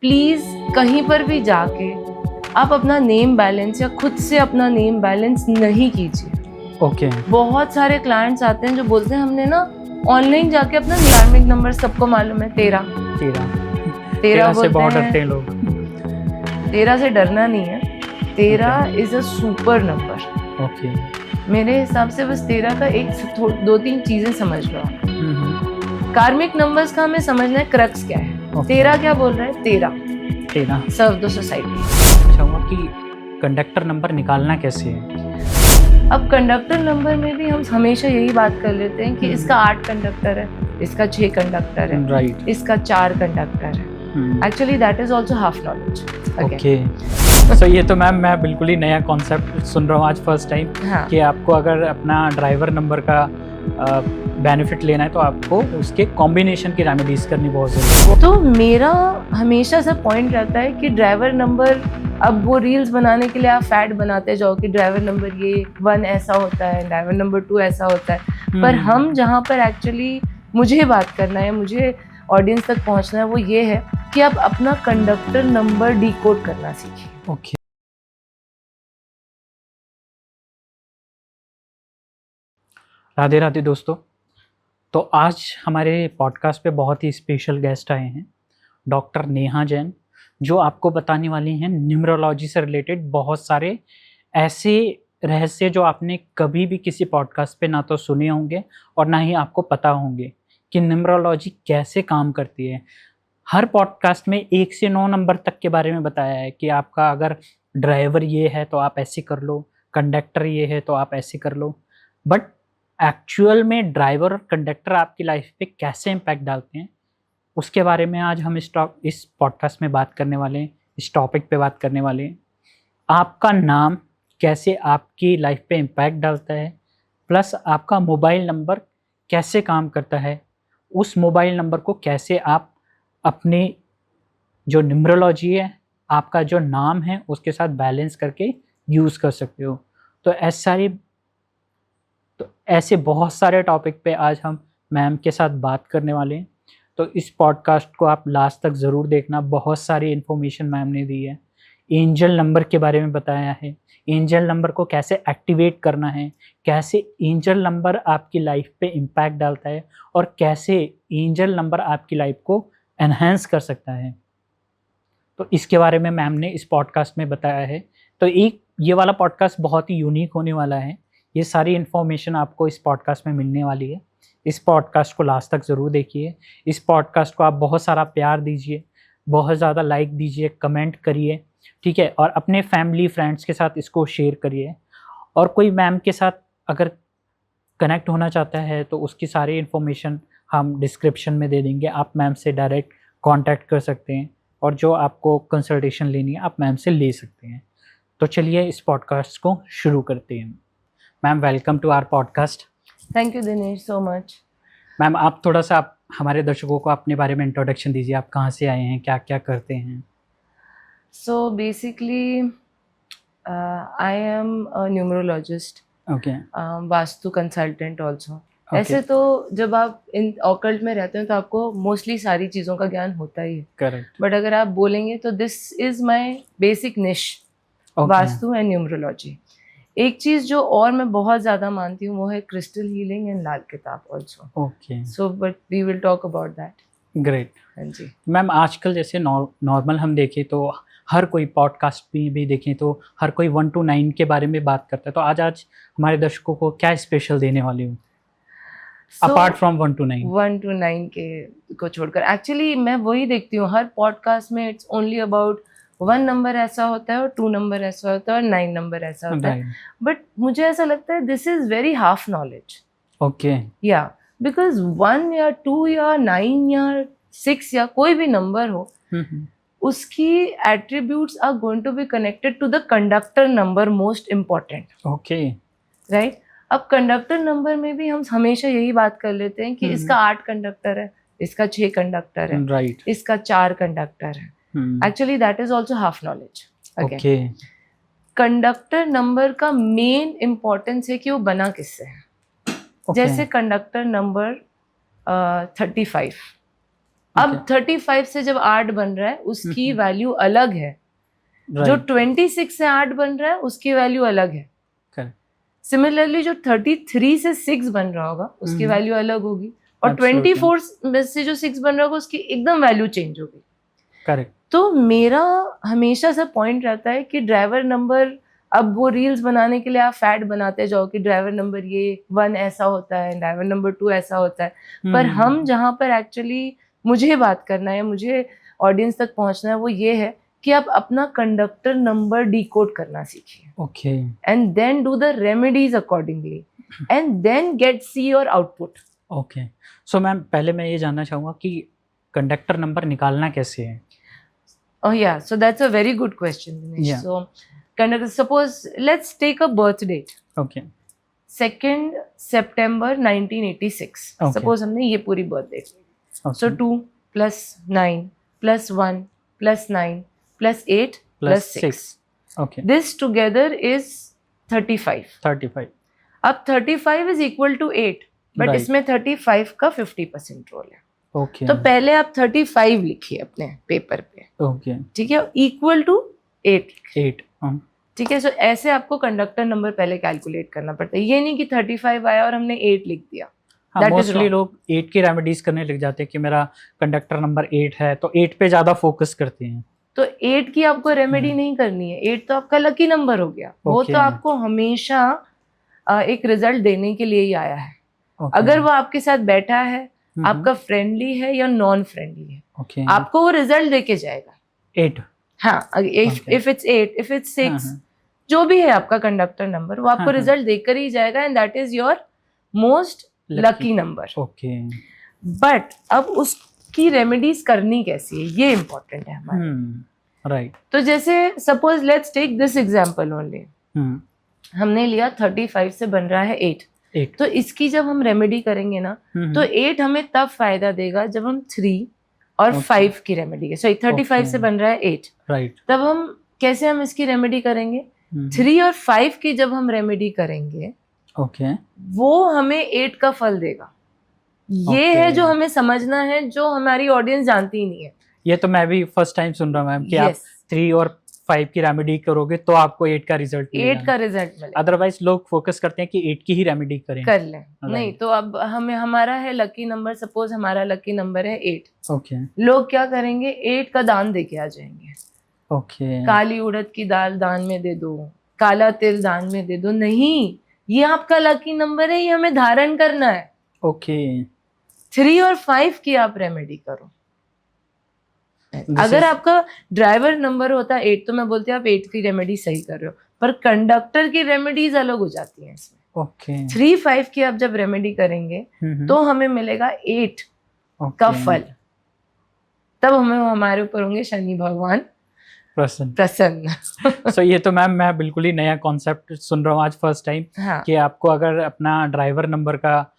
Please कहीं पर भी जाके आप अपना नेम बैलेंस या खुद से अपना नेम बैलेंस नहीं कीजिए। ओके। बहुत सारे क्लाइंट्स आते हैं जो बोलते हैं हमने ना ऑनलाइन जाके अपना कार्मिक नंबर, सबको मालूम है 13 तेरह से बहुत बोलते डरते हैं लोग। हैं। 13 से डरना नहीं है, 13 is a super number. Okay. मेरे हिसाब से बस 13 का एक 2-3 चीजें समझ लो। कार्मिक नंबर्स का हमें समझना है क्रक्स क्या है। 13 क्या बोल रहा है? 13 सर्व द सोसाइटी। चाहूँगा कि कंडक्टर नंबर निकालना कैसे है। अब कंडक्टर नंबर में भी हम हमेशा यही बात कर लेते हैं कि इसका 8 कंडक्टर है, इसका 6 कंडक्टर है, राइट। इसका 4 कंडक्टर है। Actually that is also half knowledge. Okay. So ये तो मैम मैं बिल्कुल ही नया कॉन्सेप्ट सुन रहा हूँ आज फर्स्ट टाइम। हाँ। कि आपको अगर अपना ड्राइवर नंबर का बेनिफिट लेना है तो आपको उसके कॉम्बिनेशन की रेमेडीज करनी बहुत ज़रूरी है। तो मेरा हमेशा से पॉइंट रहता है कि ड्राइवर नंबर, अब वो रील्स बनाने के लिए आप फैड बनाते जाओ कि ड्राइवर नंबर ये 1 ऐसा होता है, ड्राइवर नंबर 2 ऐसा होता है। पर हम जहाँ पर एक्चुअली मुझे बात करना है, मुझे ऑडियंस तक पहुँचना है, वो ये है कि आप अपना कंडक्टर नंबर डिकोड करना सीखिए। ओके। राधे राधे दोस्तों। तो आज हमारे पॉडकास्ट पे बहुत ही स्पेशल गेस्ट आए हैं, डॉक्टर नेहा जैन, जो आपको बताने वाली हैं न्यूमरोलॉजी से रिलेटेड बहुत सारे ऐसे रहस्य जो आपने कभी भी किसी पॉडकास्ट पे ना तो सुने होंगे और ना ही आपको पता होंगे कि न्यूमरोलॉजी कैसे काम करती है। हर पॉडकास्ट में 1 से 9 नंबर तक के बारे में बताया है कि आपका अगर ड्राइवर ये है तो आप ऐसे कर लो, कंडक्टर ये है तो आप ऐसे कर लो। बट एक्चुअल में ड्राइवर और कंडक्टर आपकी लाइफ पे कैसे इम्पैक्ट डालते हैं, उसके बारे में आज हम इस पॉडकास्ट में बात करने वाले हैं, इस टॉपिक पे बात करने वाले हैं। आपका नाम कैसे आपकी लाइफ पे इम्पैक्ट डालता है, प्लस आपका मोबाइल नंबर कैसे काम करता है, उस मोबाइल नंबर को कैसे आप अपने जो न्यूमरोलॉजी है, आपका जो नाम है, उसके साथ बैलेंस करके यूज़ कर सकते हो। तो ऐसे बहुत सारे टॉपिक पे आज हम मैम के साथ बात करने वाले हैं। तो इस पॉडकास्ट को आप लास्ट तक ज़रूर देखना, बहुत सारी इन्फॉर्मेशन मैम ने दी है। एंजल नंबर के बारे में बताया है, एंजल नंबर को कैसे एक्टिवेट करना है, कैसे एंजल नंबर आपकी लाइफ पे इम्पैक्ट डालता है और कैसे एंजल नंबर आपकी लाइफ को एनहेंस कर सकता है। तो इसके बारे में मैम ने इस पॉडकास्ट में बताया है। तो ये वाला पॉडकास्ट बहुत ही यूनिक होने वाला है। ये सारी इन्फॉर्मेशन आपको इस पॉडकास्ट में मिलने वाली है। इस पॉडकास्ट को लास्ट तक ज़रूर देखिए। इस पॉडकास्ट को आप बहुत सारा प्यार दीजिए, बहुत ज़्यादा लाइक दीजिए, कमेंट करिए, ठीक है, और अपने फैमिली फ्रेंड्स के साथ इसको शेयर करिए। और कोई मैम के साथ अगर कनेक्ट होना चाहता है तो उसकी सारी इन्फॉर्मेशन हम डिस्क्रिप्शन में दे देंगे। आप मैम से डायरेक्ट कॉन्टैक्ट कर सकते हैं और जो आपको कंसल्टेशन लेनी है आप मैम से ले सकते हैं। तो चलिए इस पॉडकास्ट को शुरू करते हैं। Ma'am welcome to our podcast. Thank you Dinesh so much. Ma'am आप थोड़ा सा आप हमारे दर्शकों को अपने बारे में इंट्रोडक्शन दीजिए। आप कहाँ से आए हैं, क्या क्या करते हैं? So basically I am a numerologist, okay. Vastu consultant also. ऐसे तो जब आप इन ऑकल्ट में रहते हैं तो आपको मोस्टली सारी चीज़ों का ज्ञान होता ही है। करेक्ट। बट अगर आप बोलेंगे तो दिस इज माय बेसिक निश, वास्तु एंड न्यूमरोलॉजी। एक चीज़ जो और मैं बहुत ज़्यादा मानती हूँ वो है crystal healing and Lal Kitab also. Okay. So but we will talk about that. Great. हाँ जी मैम आजकल जैसे नॉर्मल हम देखें तो हर कोई पॉडकास्ट भी देखें तो हर कोई 1 to 9 के बारे में बात करता है। तो आज हमारे दर्शकों को क्या स्पेशल देने वाली हूँ अपार्ट फ्रॉम 1 to 9? 1 to 9 के को छोड़कर एक्चुअली मैं वही देखती हूँ हर पॉडकास्ट में। इट्स ओनली अबाउट 1 नंबर ऐसा होता है और 2 नंबर ऐसा होता है और 9 नंबर ऐसा होता है। बट मुझे ऐसा लगता है this is very half knowledge. Okay. या बिकॉज 1 या 2 या 9 या 6 या कोई भी नंबर हो, उसकी attributes are going to be connected to the conductor number, most important. Okay. Right. अब कंडक्टर नंबर में भी हम हमेशा यही बात कर लेते हैं कि इसका 8 कंडक्टर है, इसका 6 कंडक्टर है, राइट, इसका 4 कंडक्टर है। Actually that is also half knowledge. Okay. Conductor number का मेन इम्पोर्टेंस है कि वो बना किससे है। जैसे कंडक्टर नंबर 35, अब 35 से जब 8 बन रहा है उसकी वैल्यू अलग है, जो 26 से 8 बन रहा है उसकी वैल्यू अलग है। सिमिलरली जो 33 से 6 बन रहा होगा उसकी वैल्यू अलग होगी, और 24 में से जो 6 बन रहा होगा उसकी एकदम वैल्यू चेंज होगी। करेक्ट। तो मेरा हमेशा से पॉइंट रहता है कि ड्राइवर नंबर, अब वो रील्स बनाने के लिए आप फैड बनाते जाओ कि ड्राइवर नंबर ये 1 ऐसा होता है, ड्राइवर नंबर 2 ऐसा होता है, पर हम जहाँ पर एक्चुअली मुझे बात करना है, मुझे ऑडियंस तक पहुँचना है, वो ये है कि आप अपना कंडक्टर नंबर डिकोड करना सीखिए। Okay. And then do the remedies accordingly and then get see your output. Okay. So ma'am पहले मैं ये जानना चाहूँगा कि कंडक्टर नंबर निकालना कैसे है? Oh yeah, so that's a very good question, Dinesh. Yeah. So, suppose let's take a birth date. Okay. 2nd September 1986. Okay. Suppose हमने ये पूरी birth date Lee. Okay. So 2 plus 9 plus 1 plus 9 plus 8 plus 6. Okay. This together is 35. 35. अब 35 is equal to 8, but Right. इसमें 35 का 50% role है। Okay. तो पहले आप 35 लिखिए अपने पेपर पे, ओके। ठीक है, इक्वल टू 8। 8। ठीक है। सो ऐसे आपको कंडक्टर नंबर पहले कैलकुलेट करना पड़ता है, ये नहीं कि 35 आया और हमने 8 लिख दिया। हाँ, मोस्टली लोग 8 की रेमेडीज करने लग जाते हैं कि मेरा कंडक्टर नंबर 8 है, तो 8 पे ज्यादा फोकस करते हैं। तो 8 की आपको रेमेडी नहीं करनी है, 8 तो आपका लकी नंबर हो गया। वो तो आपको हमेशा एक रिजल्ट देने के लिए ही आया है। अगर वो आपके साथ बैठा है, आपका फ्रेंडली है या नॉन फ्रेंडली है, आपको वो रिजल्ट देके जाएगा। 8। हाँ, इफ इट्स 8, इफ इट्स 6, जो भी है आपका कंडक्टर नंबर, वो आपको रिजल्ट देकर ही जाएगा, and that is your most lucky number. Okay. But अब उसकी रेमेडीज करनी कैसी है, ये इम्पोर्टेंट है हमारे। राइट। तो जैसे suppose let's take this example only. हमने लिया 35 से बन रहा है 8। तो इसकी जब हम रेमेडी करेंगे ना, तो 8 हमें तब फायदा देगा जब हम 3 और 5 की रेमेडी है। सो 35 से बन रहा है 8, राइट। तब हम कैसे हम इसकी रेमेडी करेंगे? 3 और 5 की जब हम रेमेडी करेंगे, ओके, वो हमें 8 का फल देगा। ये है जो हमें समझना है, जो हमारी ऑडियंस जानती ही नहीं है। ये तो मैं भी फर्स्ट टाइम सुन रहा हूँ मैम कि आप 3 और 5 की रेमेडी करोगे तो आपको 8 का रिजल्ट मिलेगा। 8 का रिजल्ट मिलेगा। अदरवाइज लोग फोकस करते हैं कि 8 की ही रेमेडी करें, कर लें। नहीं, तो अब हमें हमारा है लकी नंबर, सपोज हमारा लकी नंबर है 8। ओके। लोग क्या करेंगे? 8 का दान दे के आ जाएंगे। ओके। काली उड़द की दाल दान में दे दो, काला तिल दान में दे दो। नहीं, ये आपका लकी नंबर है, ये हमें धारण करना है। ओके। 3 और 5 की आप रेमेडी करो। अगर आपका ड्राइवर नंबर होता 8, तो मैं बोलती हूँ आप 8 की रेमेडी सही कर रहे हो, पर कंडक्टर की रेमेडीज अलग हो जाती हैं इसमें। ओके। 3-5 की आप जब रेमेडी करेंगे तो हमें मिलेगा 8 का फल। तब हमें हमारे ऊपर होंगे शनि भगवान प्रसन्न। सो ये तो मैम मैं बिल्कुल ही नया कॉन्सेप्ट सुन रहा हूँ आज फर्स्ट टाइम। हाँ। कि आपको अगर अपना ड्राइवर नंबर का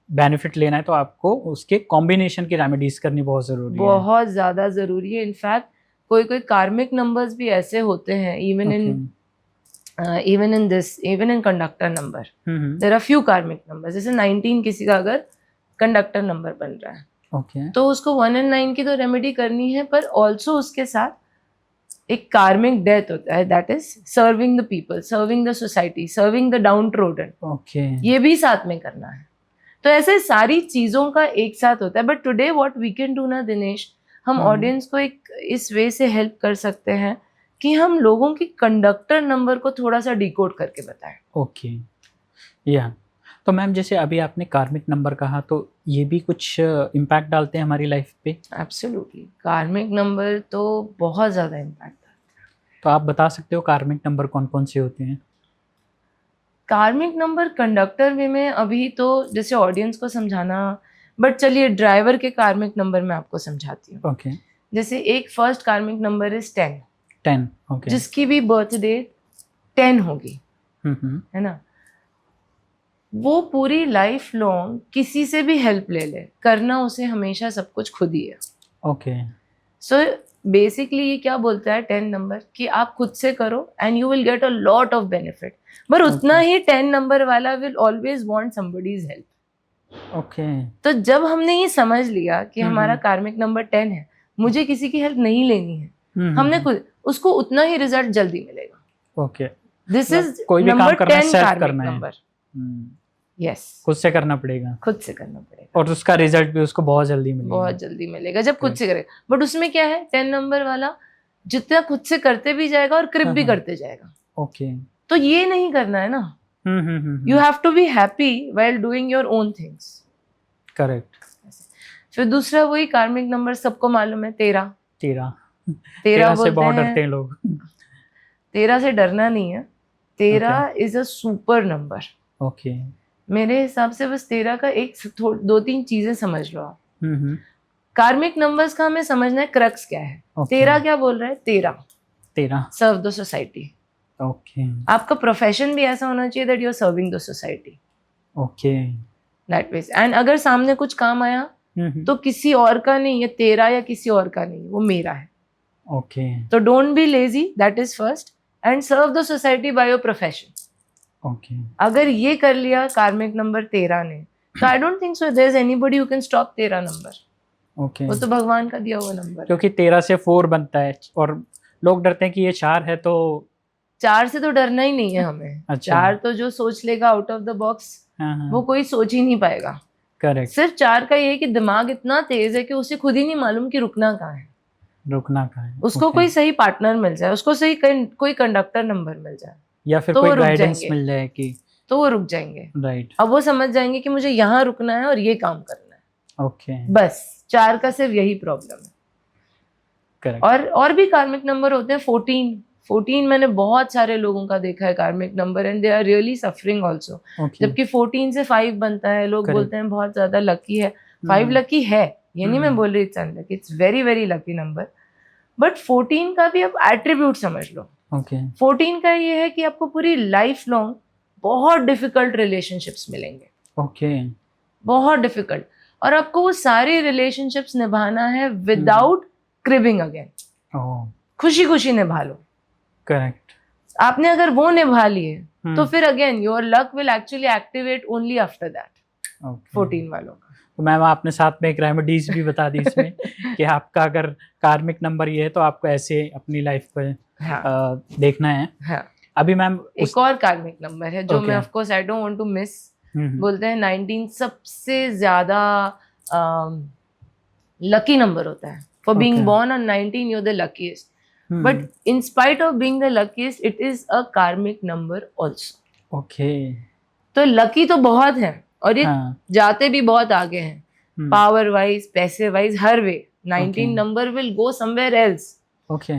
बेनिफिट लेना है तो आपको उसके कॉम्बिनेशन की रेमेडीज करनी बहुत जरूरी है। बहुत ज्यादा जरूरी है। इनफैक्ट कोई कोई कार्मिक नंबर्स भी ऐसे होते हैं, even in conductor number there are few karmic numbers. जैसे 19 किसी का अगर कंडक्टर नंबर बन रहा है, ओके, तो उसको 1 और 9 की तो रेमेडी करनी है, पर ऑल्सो उसके साथ एक कार्मिक डेथ होता है, that is serving the people, serving the society, serving the down trodden. Okay, ये भी साथ में करना है। तो ऐसे सारी चीजों का एक साथ होता है। But today what we can do ना दिनेश, हम ऑडियंस को एक इस वे से हेल्प कर सकते हैं कि हम लोगों की कंडक्टर नंबर को थोड़ा सा डिकोड करके बताएं। ओके, या तो मैम जैसे अभी आपने कार्मिक नंबर कहा, तो ये भी कुछ इम्पैक्ट डालते हैं हमारी लाइफ पे? एब्सोल्युटली, कार्मिक नंबर तो बहुत ज़्यादा इम्पैक्ट डालते हैं। तो आप बता सकते हो कार्मिक नंबर कौन कौन से होते हैं? कार्मिक नंबर कंडक्टर वे में अभी तो जैसे ऑडियंस को समझाना, बट चलिए ड्राइवर के कार्मिक नंबर मैं आपको समझाती हूँ। ओके। जैसे एक फर्स्ट कार्मिक नंबर इज 10। ओके। जिसकी भी बर्थ डेट 10 होगी, है ना, वो पूरी लाइफ लॉन्ग किसी से भी हेल्प ले ले, करना उसे हमेशा सब कुछ खुद ही है। ओके। सो बेसिकली ये क्या बोलता है 10 नंबर, कि आप खुद से करो and you will get a lot of benefit. पर उतना ही 10 नंबर वाला will always want somebody's help. Okay. तो जब हमने ये समझ लिया कि हमारा हम्म। कार्मिक नंबर 10 है, मुझे किसी की हेल्प नहीं लेनी है, हमने हम्म। खुद उसको उतना ही रिजल्ट जल्दी मिलेगा। ओके, दिस मतलब इज कोई भी काम नंबर करना है 10 सेल्फ कार्मिक करना है। नंबर। यस, खुद से करना पड़ेगा खुद से करना पड़ेगा और उसका रिजल्ट भी उसको बहुत जल्दी मिलेगा। बहुत जल्दी मिलेगा जब खुद से करेगा। बट उसमें क्या है, 10 नंबर वाला जितना खुद से करते भी जाएगा और क्रिप भी हाँ, हाँ। करते जाएगा। ओके। तो ये नहीं करना है ना। You have to be happy while doing your own things. Correct. फिर दूसरा वही कार्मिक नंबर सबको मालूम है, 13। 13 13 से बोलते बहुत हैं, डरते हैं लोग। 13 से डरना नहीं है। 13 is a super number. Okay. मेरे हिसाब से बस 13 का एक 2-3 चीजें समझ लो आप। हम्म। कार्मिक नंबर्स का हमें समझना है क्रक्स क्या है। Okay. 13 क्या बोल रहा है, 13। Serve the society. ओके। आपका प्रोफेशन भी ऐसा होना चाहिए that you are serving the society okay. That way. And अगर सामने कुछ काम आया तो किसी और का नहीं, ये तेरा या किसी और का नहीं, वो मेरा है। ओके। तो don't be lazy, that is first, and serve the society by your profession. Okay. अगर ये कर लिया कार्मिक नंबर 13 ने, तो I don't think so there is anybody who can stop 13 number. Okay. वो तो भगवान का दिया हुआ नंबर। क्योंकि 13 से 4 बनता है और लोग डरते हैं कि ये 4 है तो 4 से तो डरना ही नहीं है हमें। अच्छा। 4 तो जो सोच लेगा आउट ऑफ द बॉक्स, हाँ, वो कोई सोच ही नहीं पाएगा। करेक्ट। सिर्फ 4 का ये है कि दिमाग इतना तेज है कि उसे खुद ही नहीं मालूम कि रुकना कहाँ है। रुकना कहाँ है। उसको कोई सही पार्टनर मिल जाए, उसको सही कोई कंडक्टर नंबर मिल जाए, या फिर तो कोई वो रुक गाइडेंस जाएंगे। मिल जाए कि तो वो रुक जाएंगे। राइट। अब वो समझ जाएंगे कि मुझे यहाँ रुकना है और ये काम करना है। ओके। बस 4 का सिर्फ यही प्रॉब्लम है। करेक्ट। और भी कार्मिक नंबर होते हैं। 14 मैंने बहुत सारे लोगों का देखा है karmic number, and they are really suffering also. जबकि 14 से 5 बनता है, लोग बोलते हैं बहुत ज्यादा लकी है। 5 लकी है, ये नहीं मैं बोल रही it's unlucky, it's very very lucky number. But 14 का भी आप एट्रीब्यूट समझ लो। ओके। 14 का ये है कि आपको पूरी लाइफ लॉन्ग बहुत डिफिकल्ट रिलेशनशिप्स मिलेंगे। ओके। बहुत डिफिकल्ट। और आपको वो सारे रिलेशनशिप्स निभाना है विदाउट क्रिबिंग अगेन। खुशी खुशी निभा लो। करेक्ट। आपने अगर वो निभा लिए तो फिर again your luck will actually activate only after that. 14 वालों का। तो मैम आपने साथ में एक रेमेडीज भी बता दी इसमें कि आपका अगर कार्मिक नंबर ये है तो आपको ऐसे अपनी लाइफ को देखना है। हाँ। अभी मैम एक और कार्मिक नंबर है जो Okay. मैं of course I don't want to miss. बोलते हैं 19 सबसे ज्यादा लकी नंबर होता है। For being born on 19 you are the luckiest, but in spite of being the luckiest it is a karmic number also. Okay. तो lucky तो बहुत है और ये जाते भी बहुत आगे हैं, पावर वाइज, पैसे wise, her way. 19 number will go somewhere else. Okay.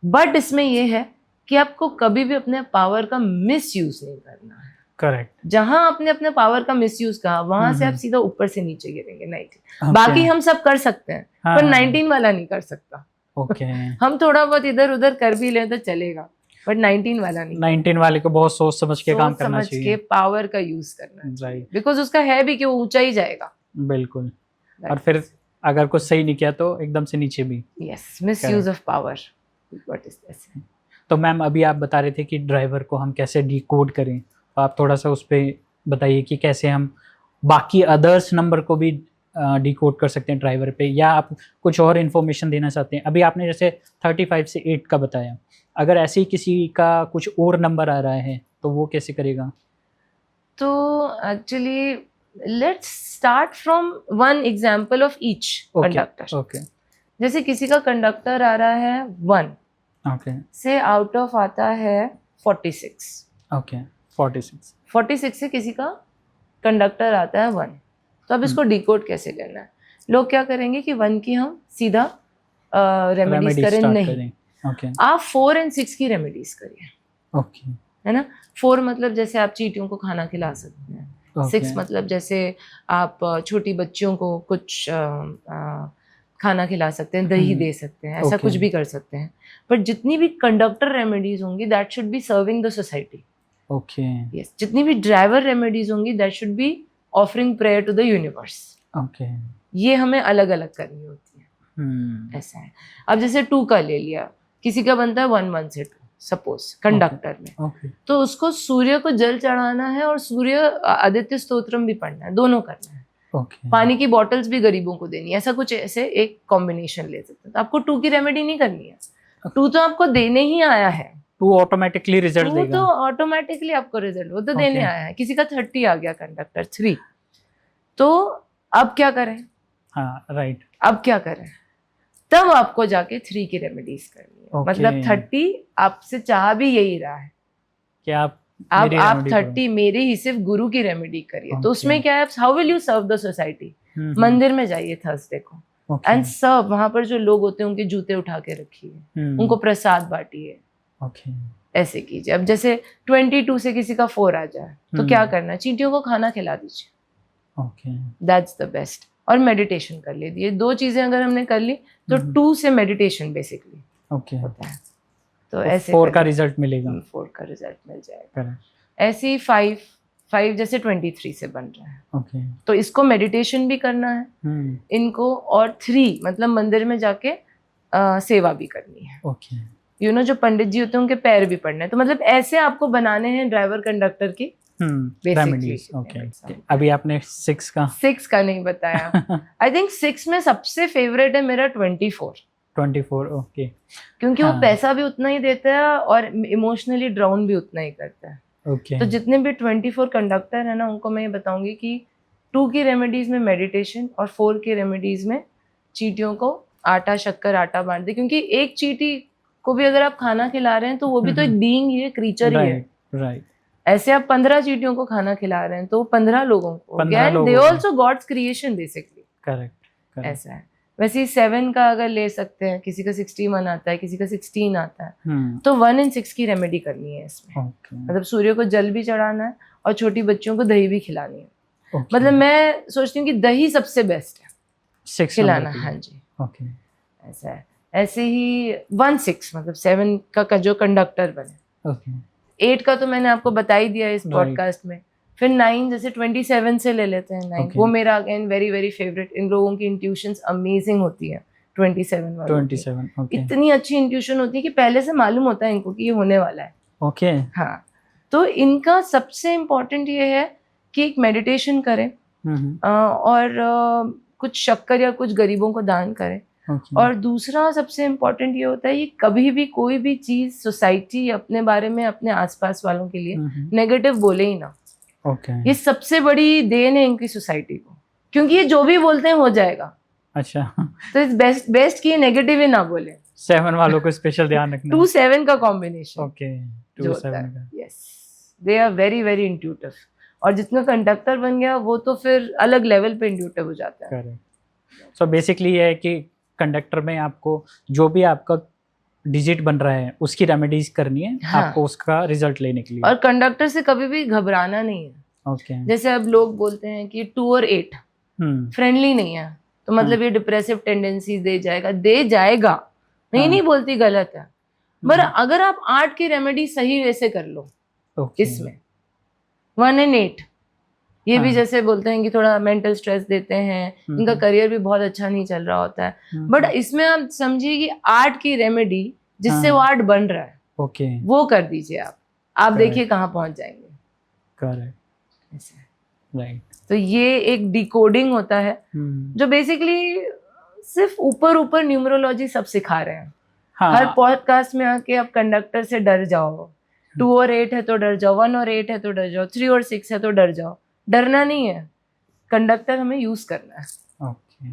But इसमें ये है कि आपको कभी भी अपने पावर का मिसयूज नहीं करना है। करेक्ट। जहां आपने अपने पावर का मिसयूज कहा, वहां से आप सीधा ऊपर से नीचे गिरेंगे। 19 बाकी हम सब कर सकते हैं, पर 19 वाला नहीं कर सकता। ओके। हम थोड़ा बहुत इधर उधर कर भी लें तो चलेगा, बट 19 वाला नहीं। 19 वाले को बहुत सोच समझ के काम करना चाहिए, समझ के पावर का यूज करना चाहिए। राइट। बिकॉज उसका है भी कि वो ऊंचा ही जाएगा। बिल्कुल। और फिर अगर कुछ सही नहीं किया तो एकदम से नीचे भी। Yes, misuse of power. What is this? तो मैम अभी आप बता रहे थे कि ड्राइवर को हम कैसे डिकोड करें, तो आप थोड़ा सा उस पर बताइए कि कैसे हम बाकी अदर्स नंबर को भी डिकोड कर सकते हैं ड्राइवर पे, या आप कुछ और इन्फॉर्मेशन देना चाहते हैं। अभी आपने जैसे 35 से 8 का बताया, अगर ऐसे ही किसी का कुछ और नंबर आ रहा है तो वो कैसे करेगा? तो actually let's start from one example of each conductor. Okay. जैसे किसी का कंडक्टर आ रहा है 1, ओके, से आउट ऑफ आता है 46। ओके, 46 से किसी का कंडक्टर आता है 1। तो अब इसको डिकोड कैसे करना है? लोग क्या करेंगे कि 1 की हम सीधा रेमेडीज करें, नहीं। ओके। आप 4 और 6 की रेमेडीज करिए। ओके। है ना? 4 मतलब जैसे आप चींटियों को खाना खिला सकते हैं। 6 मतलब जैसे आप छोटी बच्चियों को कुछ खाना खिला सकते हैं, दही दे सकते हैं, ऐसा कुछ भी कर सकते हैं। पर जितनी भी कंडक्टर रेमेडीज होंगी that should be serving the society. Okay. Yes, जितनी भी ड्राइवर रेमेडीज होंगी that should be offering prayer to the universe. Okay. ये हमें अलग अलग करनी होती है। ऐसा है। अब जैसे 2 का ले लिया, किसी का बनता है 1 1 से 2, सपोज कंडक्टर में, ओके तो उसको सूर्य को जल चढ़ाना है और सूर्य आदित्य स्तोत्रम भी पढ़ना है, दोनों करना है। ओके पानी की बॉटल्स भी गरीबों को देनी है, ऐसा कुछ ऐसे एक कॉम्बिनेशन ले सकते हैं। तो आपको 2 की रेमेडी नहीं करनी है, 2 तो आपको देने ही आया है, 2 ऑटोमेटिकली रिजल्ट 2 देगा। तो ऑटोमेटिकली आपको रिजल्ट वो तो देने Okay. आया है। किसी का 30 आ गया कंडक्टर 3, तो अब क्या करें, हाँ राइट। अब क्या करें, तब आपको जाके 3 की रेमेडीज करनी है। Okay. मतलब 30 आपसे चाह भी यही रहा है, कि आप आप मेरी remedy 30 मेरे ही सिर्फ गुरु की रेमेडी करिए। तो Okay. उसमें क्या है, how will you serve the society. करो। मंदिर में जाइए थर्सडे को ओके एंड सर्व, वहां पर जो लोग होते हैं उनके जूते उठा के रखिए, उनको प्रसाद बांटिए, ओके ऐसे कीजिए। अब जैसे 22 से किसी का 4 आ जाए तो क्या करना है, चींटियों को खाना खिला दीजिए, ओके दैट्स द बेस्ट। और मेडिटेशन कर लीजिए, 2 चीजें अगर हमने कर ली तो 2 से मेडिटेशन बेसिकली ओके होता है। तो ऐसे 4 का रिजल्ट मिलेगा। 4 का रिजल्ट मिल जाएगा। करेक्ट। ऐसे ही 5 जैसे 23 से बन रहा है, ओके तो इसको मेडिटेशन भी करना है इनको, और 3 मतलब मंदिर में जाके सेवा भी करनी है। ओके जो पंडित जी होते हैं उनके पैर भी पड़ने हैं। तो मतलब ऐसे आपको बनाने हैं ड्राइवर कंडक्टर की रेमेडीज। ओके अभी आपने 6 का 6 का नहीं बताया। आई थिंक 6 में सबसे फेवरेट है मेरा 24, ओके क्योंकि वो हाँ। पैसा भी उतना ही देता है और इमोशनली ड्राउन भी उतना ही करता है। ओके तो जितने भी 24 कंडक्टर है ना, उनको मैं ये बताऊंगी कि 2 की रेमेडीज में मेडिटेशन और 4 की रेमेडीज में चींटियों को आटा शक्कर आटा बांट दे। क्योंकि एक चींटी को भी अगर आप खाना खिला रहे हैं तो वो भी तो एक बीइंग ही है, क्रीचर ही है। राइट। ऐसे आप 15 चींटियों को खाना खिला रहे हैं तो 15 लोगों को, 15 लोगों दे को। Also God's creation basically. Correct ऐसा है। वैसे ही 7 का अगर ले सकते हैं, किसी का 61 आता है, किसी का 16 आता है, तो 1 in 6 की रेमेडी करनी है इसमें। ओके मतलब सूर्य को जल भी चढ़ाना है और छोटी बच्चियों को दही भी खिलानी है। मतलब मैं सोचती हूँ कि दही सबसे बेस्ट है 6 खिलाना। हाँ जी, ओके ऐसा है। ऐसे ही 1-6 मतलब 7 का जो कंडक्टर बने। ओके 8 का तो मैंने आपको बता ही दिया इस Right. पॉडकास्ट में। फिर 9 जैसे 27 से ले लेते हैं 9। Okay. वो मेरा अगेन वेरी वेरी फेवरेट। इन लोगों की इंट्यूशंस अमेजिंग होती है 27 वालों की। 27 ओके इतनी अच्छी इंट्यूशन होती है कि पहले से मालूम होता है इनको कि ये होने वाला है। ओके हाँ, तो इनका सबसे इम्पोर्टेंट ये है कि एक मेडिटेशन करें और कुछ शक्कर या कुछ गरीबों को दान करें। और दूसरा सबसे इम्पोर्टेंट ये होता है कि कभी भी कोई भी चीज सोसाइटी अपने बारे में अपने आसपास वालों के लिए नेगेटिव बोले ही ना। ओके ये सबसे बड़ी देन है इनकी सोसाइटी को, क्योंकि ये जो भी बोलते हैं हो जाएगा। अच्छा तो इस बेस्ट की नेगेटिव ही ना बोले। 7 वालों को स्पेशल ध्यान रखना। 2-7 का कॉम्बिनेशन ओके जो होता है, yes, they are very very intuitive. और जितना कंडक्टर बन गया वो तो फिर अलग लेवल पे इंट्यूटिव हो जाता है। करेक्ट। सो बेसिकली ये है कि कंडक्टर में आपको जो भी आपका डिजिट बन रहा है उसकी रेमेडीज करनी है। हाँ। आपको उसका रिजल्ट लेने के लिए। और कंडक्टर से कभी भी घबराना नहीं है। ओके जैसे अब लोग बोलते हैं कि 2 और 8 फ्रेंडली नहीं है, तो मतलब ये डिप्रेसिव टेंडेंसी दे जाएगा। नहीं हाँ। नहीं बोलती, गलत है। पर अगर आप 8 की रेमेडी सही वैसे कर लो इसमें 1 and 8 ये भी हाँ। जैसे बोलते हैं कि थोड़ा मेंटल स्ट्रेस देते हैं, इनका करियर भी बहुत अच्छा नहीं चल रहा होता है। बट इसमें आप समझिए कि 8 की रेमेडी जिससे वो 8 बन रहा है, ओके वो कर दीजिए आप देखिए कहाँ पहुंच जाएंगे। करेक्ट ऐसे है। राइट। तो ये एक डिकोडिंग होता है जो बेसिकली सिर्फ ऊपर न्यूमरोलॉजी सब सिखा रहे हैं। हाँ। हर पॉडकास्ट में आके आप कंडक्टर से डर जाओ, 2 और 8 है तो डर जाओ, 1 और 8 है तो डर जाओ, 3 और 6 है तो डर जाओ। डरना नहीं है, कंडक्टर हमें यूज करना है। ओके।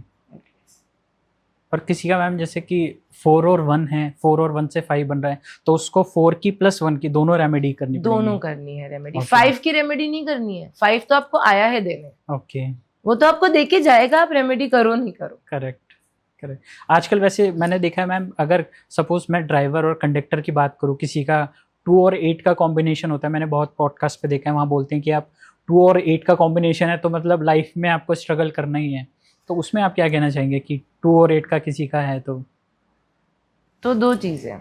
और किसी का मैम जैसे कि 4 और 1 है, 4 और 1 से 5 बन रहा है, तो उसको 4 की प्लस 1 की दोनों रेमेडी करनी पड़ेगी। दोनों करनी है रेमेडी। Okay. 5 की रेमेडी नहीं करनी है। 5 तो आपको आया है देने, ओके वो तो आपको देके जाएगा, आप रेमेडी करो नहीं करो। करेक्ट। आजकल वैसे मैंने देखा है मैम, अगर सपोज मैं ड्राइवर और कंडक्टर की बात करूँ, किसी का 2 और 8 का कॉम्बिनेशन होता है। मैंने बहुत पॉडकास्ट पे देखा है, वहाँ बोलते हैं कि आप 2 और 8 का कॉम्बिनेशन है तो मतलब लाइफ में आपको स्ट्रगल करना ही है। तो उसमें आप क्या कहना चाहेंगे कि 2 और 8 का किसी का है तो 2 चीजें।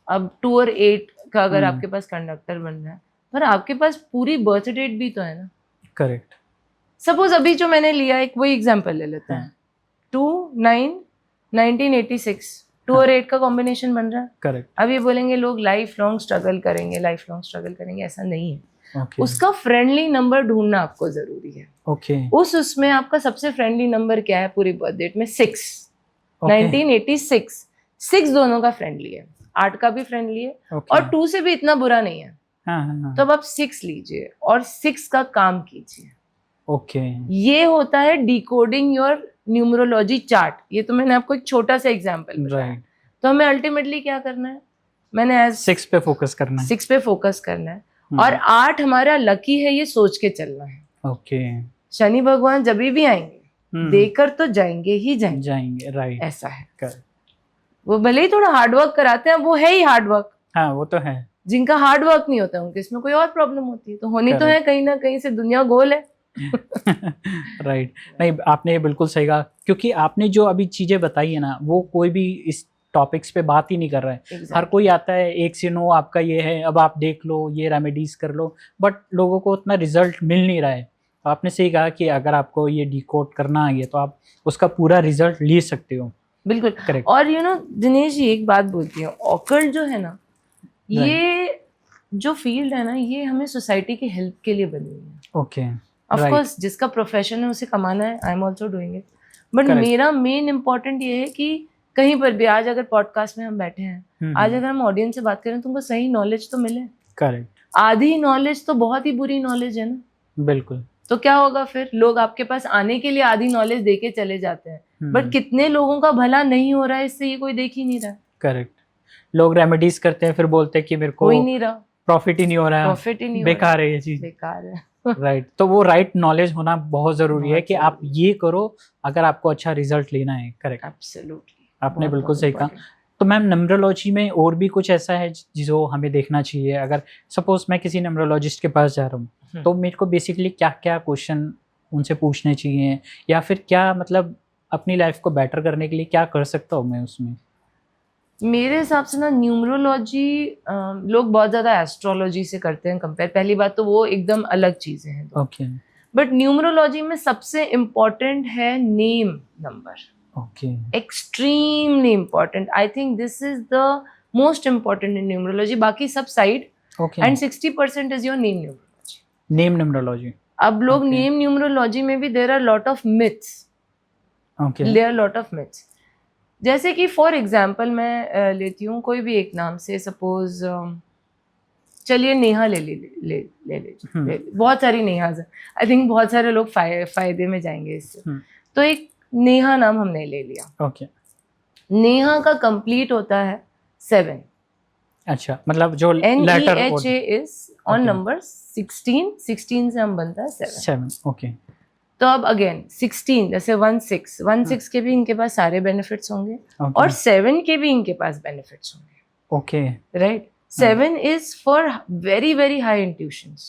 अब 2 और 8 का अगर आपके पास कंडक्टर बन रहा है, पर आपके पास पूरी बर्थ डेट भी तो है ना। करेक्ट। सपोज अभी जो मैंने लिया एक वही एग्जांपल ले लेते हैं। 2/9/1986 2 और 8 का कॉम्बिनेशन बन रहा है। करेक्ट। अब ये बोलेंगे लोग लाइफ लॉन्ग स्ट्रगल करेंगे, ऐसा नहीं है। ओके उसका फ्रेंडली नंबर ढूंढना आपको जरूरी है। ओके उसमें आपका सबसे फ्रेंडली नंबर क्या है पूरी बर्थ डेट में? 6, 1986। 6 दोनों का फ्रेंडली है, 8 का भी फ्रेंडली है, और 2 से भी इतना बुरा नहीं है। तो अब आप 6 लीजिए और 6 का काम कीजिए। ओके ये होता है डिकोडिंग योर न्यूमरोलॉजी चार्ट। ये तो मैंने आपको एक छोटा सा एग्जांपल बताया। राइट। तो हमें अल्टीमेटली क्या करना है? मैंने एज 6 पे फोकस करना है। 6 पे फोकस करना है, और 8 हमारा लकी है, ये सोच के चलना है। ओके। शनि भगवान जब भी आएंगे देकर तो जाएंगे ही जाएंगे। राइट। ऐसा है। करेक्ट। वो भले ही थोड़ा हार्डवर्क कराते हैं, वो है ही हार्डवर्क। हाँ वो तो है। जिनका हार्डवर्क नहीं होता उनके इसमें कोई और प्रॉब्लम होती है, तो होनी तो है, कहीं ना कहीं से दुनिया गोल है। राइट। नहीं, आपने ये बिल्कुल सही कहा, क्योंकि आपने जो अभी चीजें बताई है ना, वो कोई भी इस टॉपिक्स पे बात ही नहीं कर रहा है। Exactly. हर कोई आता है, एक से नो आपका ये है, अब आप देख लो, ये रेमेडीज कर लो, बट लोगों को उतना रिजल्ट मिल नहीं रहा है। तो आपने सही कहा कि अगर आपको ये डिकोड करना आ गया तो आप उसका पूरा रिजल्ट ले सकते हो। बिल्कुल। करेक्ट। और दिनेश जी एक बात बोलती हूँ, ऑकल्ट जो है ना, ये जो फील्ड है ना, ये हमें सोसाइटी की हेल्प के लिए बनी हुई है। ओके। ऑफ कोर्स जिसका प्रोफेशन है उसे कमाना है, I am also doing it, but मेरा मेन इम्पोर्टेंट ये है कि कहीं पर भी, आज अगर पॉडकास्ट में हम बैठे हैं, आज अगर हम ऑडियंस से बात करें, तुमको सही नॉलेज तो मिले। करेक्ट। आधी नॉलेज तो बहुत ही बुरी नॉलेज है ना। बिल्कुल। तो क्या होगा फिर? लोग आपके पास आने के लिए आधी नॉलेज देके चले जाते हैं, बट कितने लोगों का भला नहीं हो रहा है इससे, ये कोई देख ही नहीं रहा। करेक्ट। लोग रेमेडीज करते हैं, फिर बोलते हैं कि मेरे को कोई नहीं रहा, प्रॉफिट ही नहीं हो रहा है, प्रॉफिट ही नहीं, बेकार है ये चीज, बेकार है। राइट। तो वो राइट नॉलेज होना बहुत जरूरी है कि आप ये करो अगर आपको अच्छा रिजल्ट लेना है। करेक्ट। एब्सोल्युटली, आपने बिल्कुल सही कहा। तो मैम, न्यूमरोलॉजी में और भी कुछ ऐसा है जो हमें देखना चाहिए? अगर सपोज मैं किसी न्यूमरोलॉजिस्ट के पास जा रहा हूँ, तो मेरे को बेसिकली क्या क्या क्वेश्चन उनसे पूछने चाहिए, या फिर क्या मतलब अपनी लाइफ को बेटर करने के लिए क्या कर सकता हूँ मैं उसमें? मेरे हिसाब से ना न्यूमरोलॉजी लोग बहुत ज़्यादा एस्ट्रोलॉजी से करते हैं कंपेयर। पहली बात तो वो एकदम अलग चीज़ें हैं। ओके। बट न्यूमरोलॉजी में सबसे इम्पोर्टेंट है name number. Okay. Extremely important. I think this is the most important in numerology. बाकी सब side, and 60% is your name numerology. Name numerology. अब लोग नेम न्यूमरोलॉजी में भी there are lot of myths. There are lot of myths. जैसे कि for example मैं लेती हूँ कोई भी एक नाम से, सपोज चलिए नेहा ले लीजिए। बहुत सारी नेहाज है, आई थिंक बहुत सारे लोग फायदे में जाएंगे इससे। तो एक नेहा नाम हमने ले लिया। ओके। नेहा का कंप्लीट होता है 7। अच्छा, मतलब जो letter NEHA is on number 16 से हम बनता है 7। ओके। तो अब अगेन 16 जैसे 16 के भी इनके पास सारे बेनिफिट्स होंगे, और 7 के भी इनके पास बेनिफिट्स होंगे। Okay. Right. 7 is for very very high intuitions,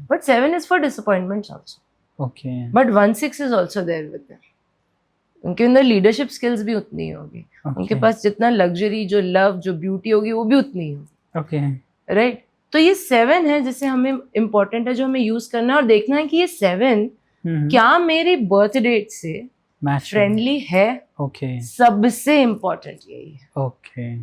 but 7 is for disappointments also. Okay. But 1/6 is also there with them. उनके अंदर लीडरशिप स्किल्स भी उतनी ही होगी। उनके पास जितना लग्जरी, जो लव, जो ब्यूटी होगी, वो भी उतनी ही होगी। ओके। राइट। तो ये 7 है जिसे हमें इम्पोर्टेंट है, जो हमें यूज करना है और देखना है कि ये 7 क्या मेरे बर्थ डेट से फ्रेंडली है। ओके। सबसे इम्पोर्टेंट यही है। ओके।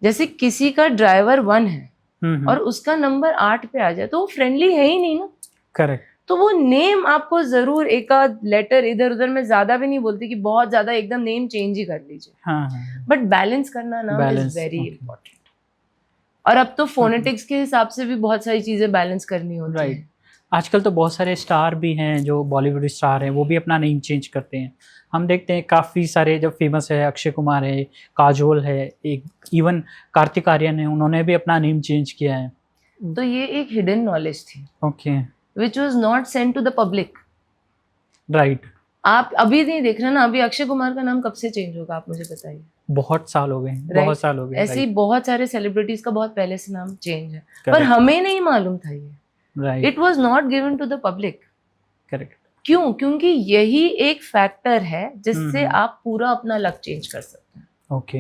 जैसे किसी का ड्राइवर 1 है और उसका नंबर 8 पे आ जाए, तो वो फ्रेंडली है ही नहीं ना। करेक्ट। तो वो नेम आपको जरूर एक आध लेटर इधर उधर, में ज्यादा भी नहीं बोलती कि बहुत ज्यादा एकदम नेम चेंज ही कर लीजिए, बट बैलेंस करना ना इज वेरी इंपॉर्टेंट। और अब तो फोनेटिक्स के हिसाब से भी बहुत सारी चीजें बैलेंस करनी होती है। आजकल तो बहुत सारे स्टार भी हैं, जो बॉलीवुड स्टार हैं, वो भी अपना नेम चेंज करते हैं। हम देखते हैं काफ़ी सारे जो फेमस है, अक्षय कुमार है, काजोल है, एक इवन कार्तिक आर्यन है, उन्होंने भी अपना नेम चेंज किया है। तो ये एक हिडन नॉलेज थी, okay, which was not sent to the public. Right. आप अभी नहीं देख रहे ना, अभी अक्षय कुमार का नाम कब से चेंज होगा आप मुझे बताइए। बहुत साल हो गए, बहुत साल हो गए। ऐसे ही बहुत सारे सेलिब्रिटीज का बहुत पहले से नाम चेंज है, पर हमें नहीं मालूम था ये। Right. It was not given to the public. Correct. क्यों? क्योंकि यही एक फैक्टर है जिससे आप पूरा अपना लक चेंज कर सकते हैं। Okay.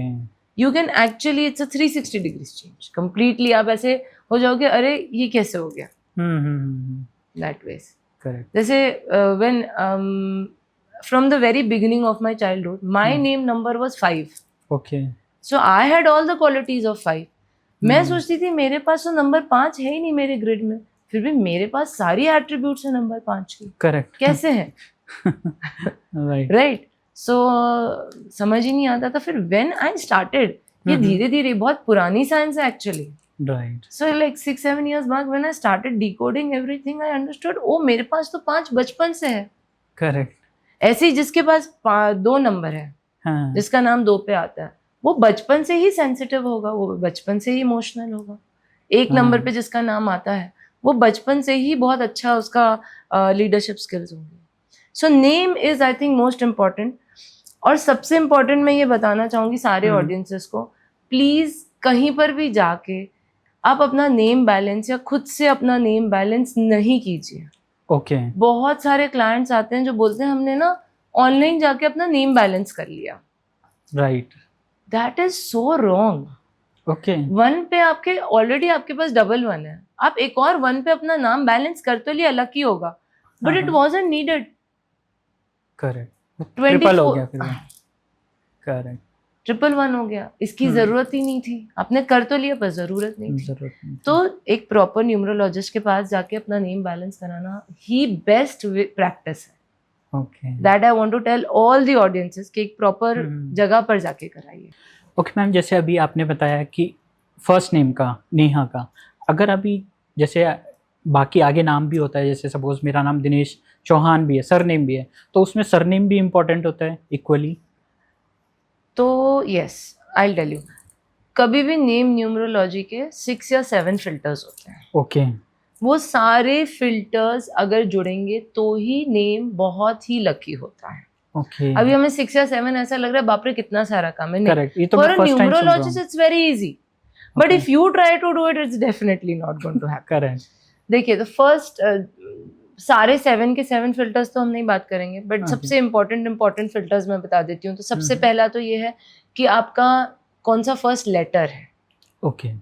You can actually, it's a 360 degrees change completely. आप ऐसे हो जाओगे, अरे ये कैसे हो गया, दैट वेज। करेक्ट। जैसे when from the very beginning of my childhood, my name number was 5। Okay. So I had all the qualities of 5. मैं Hmm. सोचती थी मेरे पास तो नंबर 5 है ही नहीं मेरे ग्रिड में, फिर भी मेरे पास सारी एट्रीब्यूट्स है नंबर 5 की. करेक्ट. कैसे है? राइट. राइट. सो समझ ही नहीं आता था. फिर व्हेन आई स्टार्टेड, ये धीरे धीरे, बहुत पुरानी साइंस है actually. Right. So like 6-7 years बाद when I started decoding everything, I understood, oh मेरे पास तो 5 बचपन से है. करेक्ट. ऐसे ही जिसके पास 2 नंबर है, हाँ. जिसका नाम 2 पे आता है, वो बचपन से ही सेंसिटिव होगा, वो बचपन से ही इमोशनल होगा. एक हाँ. नंबर पे जिसका नाम आता है, वो बचपन से ही बहुत अच्छा उसका लीडरशिप स्किल्स होंगे. So name is I think most important. और सबसे इम्पॉर्टेंट मैं ये बताना चाहूँगी सारे ऑडियंसेस को, प्लीज़ कहीं पर भी जाके आप अपना नेम बैलेंस या खुद से अपना नेम बैलेंस नहीं कीजिए. ओके. बहुत सारे क्लाइंट्स आते हैं जो बोलते हैं हमने ना ऑनलाइन जाके अपना नेम बैलेंस कर लिया. Right. That is so wrong. Okay. 1 पे आपके ऑलरेडी आपके पास डबल 1 है, आप एक और 1 पे अपना नाम बैलेंस कर तो लिया, लकी होगा, but it wasn't needed. Correct. Triple हो गया फिर. करेक्ट. 111 हो गया, इसकी जरूरत ही नहीं थी. आपने कर तो लिया पर जरूरत नहीं थी. जरूरत नहीं. तो एक प्रॉपर न्यूमरोलॉजिस्ट के पास जाके अपना नेम बैलेंस कराना ही बेस्ट प्रैक्टिस है. Okay. That I want to tell all the audiences कि एक प्रॉपर जगह पर जाके कराइए. ओके मैम, जैसे अभी आपने बताया कि फर्स्ट नेम का, नेहा का, अगर अभी जैसे बाकी आगे नाम भी होता है, जैसे सपोज मेरा नाम दिनेश चौहान भी है, सरनेम भी है, तो उसमें सरनेम भी इम्पोर्टेंट होता है इक्वली? तो यस, आई टेल यू, कभी भी नेम न्यूमरोलॉजी के 6 या 7 फिल्टर्स होते हैं. ओके. वो सारे फिल्टर्स अगर जुड़ेंगे तो ही नेम बहुत ही लकी होता है. ओके. अभी हमें 6 या 7 ऐसा लग रहा है बाप रे कितना सारा काम है. करेक्ट. ये तो फॉर मैं अ फर्स्ट टाइम सुन रहा न्यूमरोलॉजिस्ट हूँ. It's very easy, but if you try to do it, it's definitely not going to happen. Correct. देखिए, तो फर्स्ट सारे 7 के 7 फिल्टर्स तो हम नहीं बात करेंगे, बट Okay. सबसे इम्पोर्टेंट फिल्टर्स मैं बता देती हूँ. तो सबसे पहला तो ये है कि आपका कौन सा फर्स्ट लेटर है. ओके.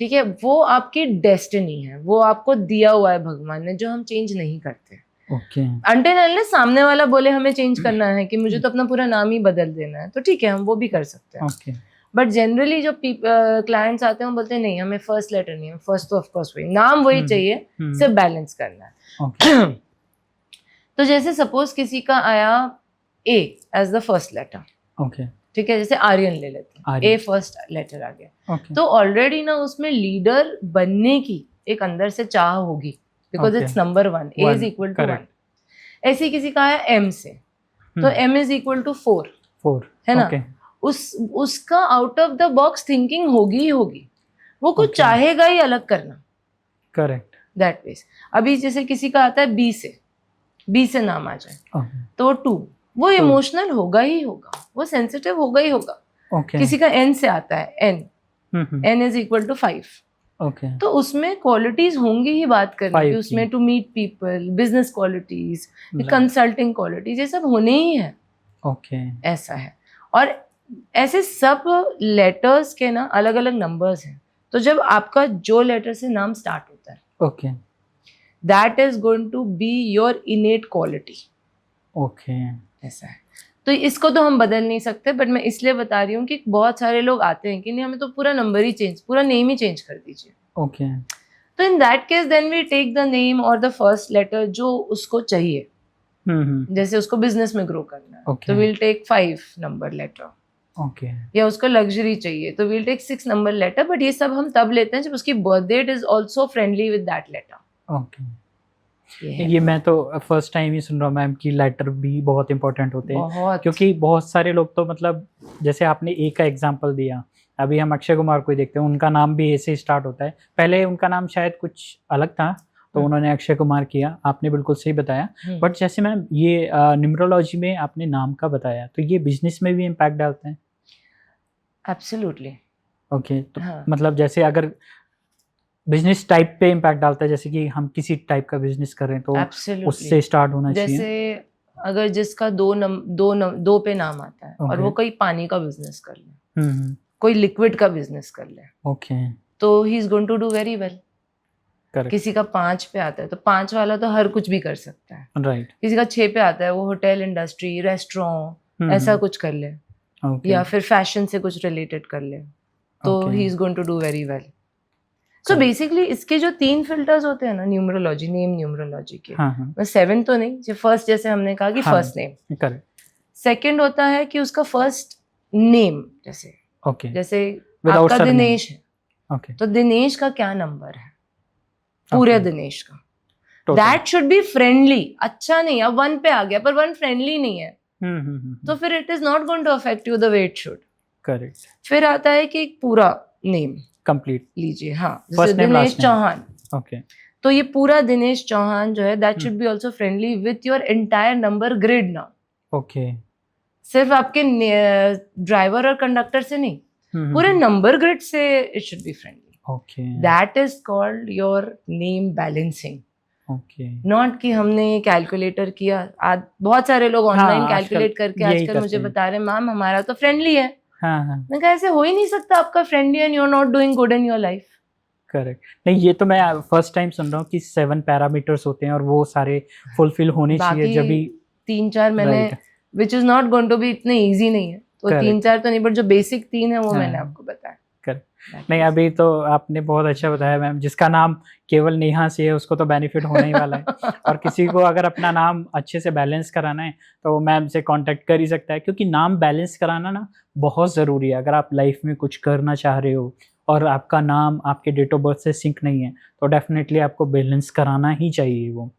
ठीक है, वो आपकी डेस्टिनी है, वो आपको दिया हुआ है भगवान ने, जो हम चेंज नहीं करते. ओके. अनटिल अनलेस सामने वाला बोले हमें चेंज करना है कि मुझे तो अपना पूरा नाम ही बदल देना है, तो ठीक है, हम वो भी कर सकते हैं. ओके. बट जनरली जो क्लाइंट्स आते हैं वो बोलते हैं नहीं, हमें फर्स्ट लेटर नहीं है, फर्स्ट तो ऑफकोर्स वही नाम वही चाहिए, सिर्फ बैलेंस करना है. ओके. तो जैसे सपोज किसी का आया A as the first letter. Okay. ठीक है, जैसे आर्यन ले लेते हैं, आर्यन. ए फर्स्ट लेटर आ गया. ओके. तो ऑलरेडी ना उसमें लीडर बनने की एक अंदर से चाह होगी, because Okay. It's number 1, A is equal to 1. Correct. ऐसे ही किसी का आया एम से, तो एम इज इक्वल टू 4, 4 है ना. ओके. उसका out of the box thinking होगी ही होगी, वो कुछ Okay. चाहेगा ही अलग करना. करेक्ट. दैट मीन्स अभी जैसे किसी का आता है बी से नाम आ जाए, ओके. तो 2, वो इमोशनल होगा ही होगा, वो सेंसिटिव होगा ही होगा. ओके. किसी का एन से आता है N is equal to 5, okay. तो उसमें क्वालिटीज होंगी ही बात करने 5 की. की. उसमें to meet people, business qualities, consulting qualities, ये सब होने ही है. ओके. ऐसा है. और ऐसे सब लेटर्स के ना अलग अलग नंबर्स हैं. तो जब आपका जो लेटर से नाम स्टार्ट होता है, okay. That is going to be your innate quality. Okay. ऐसा है. तो इसको तो हम बदल नहीं सकते, बट मैं इसलिए बता रही हूँ कि बहुत सारे लोग आते हैं कि नहीं हमें तो पूरा नंबर ही चेंज, पूरा नेम ही चेंज कर दीजिए. ओके. तो in that case then we take the name और द फर्स्ट लेटर जो उसको चाहिए. जैसे उसको बिजनेस में ग्रो करना है, Okay. तो we'll take 5 number letter. Okay. या उसको लग्जरी चाहिए तो we'll take 6 number letter. But ये सब हम तब लेते हैं जब उसकी birth date is also friendly with that letter. Okay. ये मैं तो फर्स्ट टाइम ही सुन रहा हूँ मैम कि लेटर भी बहुत इंपॉर्टेंट होते हैं. बहुत, क्योंकि बहुत सारे लोग तो मतलब जैसे आपने ए का एग्जांपल दिया, अभी हम अक्षय कुमार को ही देखते हैं, उनका नाम भी ए से स्टार्ट होता है. पहले उनका नाम शायद कुछ अलग था, तो उन्होंने अक्षय कुमार किया. आपने बिल्कुल सही बताया. बट जैसे मैम ये न्यूमरोलॉजी में आपने नाम का बताया, तो ये बिजनेस में भी इम्पैक्ट डालते हैं? एब्सोल्युटली. ओके. तो हाँ. मतलब जैसे अगर बिजनेस टाइप पे इम्पैक्ट डालता है, जैसे कि हम किसी टाइप का बिजनेस कर रहे हैं तो Absolutely. उससे स्टार्ट होना चाहिए. जैसे अगर जिसका 2 पे नाम आता है और Okay. वो कोई पानी का बिजनेस कर ले, कोई लिक्विड का बिजनेस कर ले, ओके. तो he is going to do very well. Correct. किसी का 5 पे आता है तो 5 वाला तो हर कुछ भी कर सकता है. राइट. किसी का 6 पे आता है वो होटल इंडस्ट्री, रेस्टोरेंट, ऐसा कुछ कर ले. Okay. या फिर फैशन से कुछ रिलेटेड कर ले तो Okay. He is going to do very well. So Correct. Basically इसके जो 3 फिल्टर्स होते हैं ना न्यूमरोलॉजी, नेम न्यूमरोलॉजी के, हाँ हाँ 7 तो नहीं, जो फर्स्ट जैसे हमने कहा कि हाँ. First name. करेक्ट. सेकंड होता है कि उसका फर्स्ट नेम, ओके. जैसे Without आपका surname. दिनेश है ओके. तो दिनेश का क्या नंबर है पूरे Okay. दिनेश का. That should be friendly. अच्छा नहीं, अब 1 पे आ गया पर 1 फ्रेंडली नहीं है तो फिर it is not going to affect you the way it should. Correct. फिर आता है कि एक पूरा नेम कंप्लीट. लीजिए. हाँ, First जैसे name, Dinesh last name. Chauhan, okay. तो ये पूरा दिनेश चौहान जो है that should be also friendly with your entire number grid ना. ओके. सिर्फ आपके ड्राइवर और कंडक्टर से नहीं, पूरे नंबर ग्रिड से it should be friendly. Okay. That is called your name balancing. Okay. Not कि हमने ये कैलकुलेटर किया. आज बहुत सारे लोग ऑनलाइन आजकल कैलकुलेट करके यही आजकल मुझे करते हैं. बता रहे हैं मैम हमारा तो फ्रेंडली है. हाँ हाँ मैं कहा ऐसे हो ही नहीं सकता आपका friendly and you are not doing good in your life. Correct. नहीं, ये तो मैं फर्स्ट टाइम सुन रहा हूँ कि 7 पैरामीटर्स होते हैं और वो सारे फुलफिल होने चाहिए बाकी जब भी. 3-4 मैंने Right. Which is not going to be इतने इजी नहीं है तो Correct. 3-4 तो नहीं, बट जो बेसिक 3 है वो हाँ. मैंने आपको बताया. करेक्ट. नहीं, अभी तो आपने बहुत अच्छा बताया मैम. जिसका नाम केवल नेहा से है उसको तो बेनिफिट होने ही वाला है. और किसी को अगर अपना नाम अच्छे से बैलेंस कराना है तो वो मैम से कांटेक्ट कर ही सकता है, क्योंकि नाम बैलेंस कराना ना बहुत ज़रूरी है. अगर आप लाइफ में कुछ करना चाह रहे हो और आपका नाम आपके डेट ऑफ बर्थ से सिंक नहीं है तो डेफिनेटली आपको बैलेंस कराना ही चाहिए वो.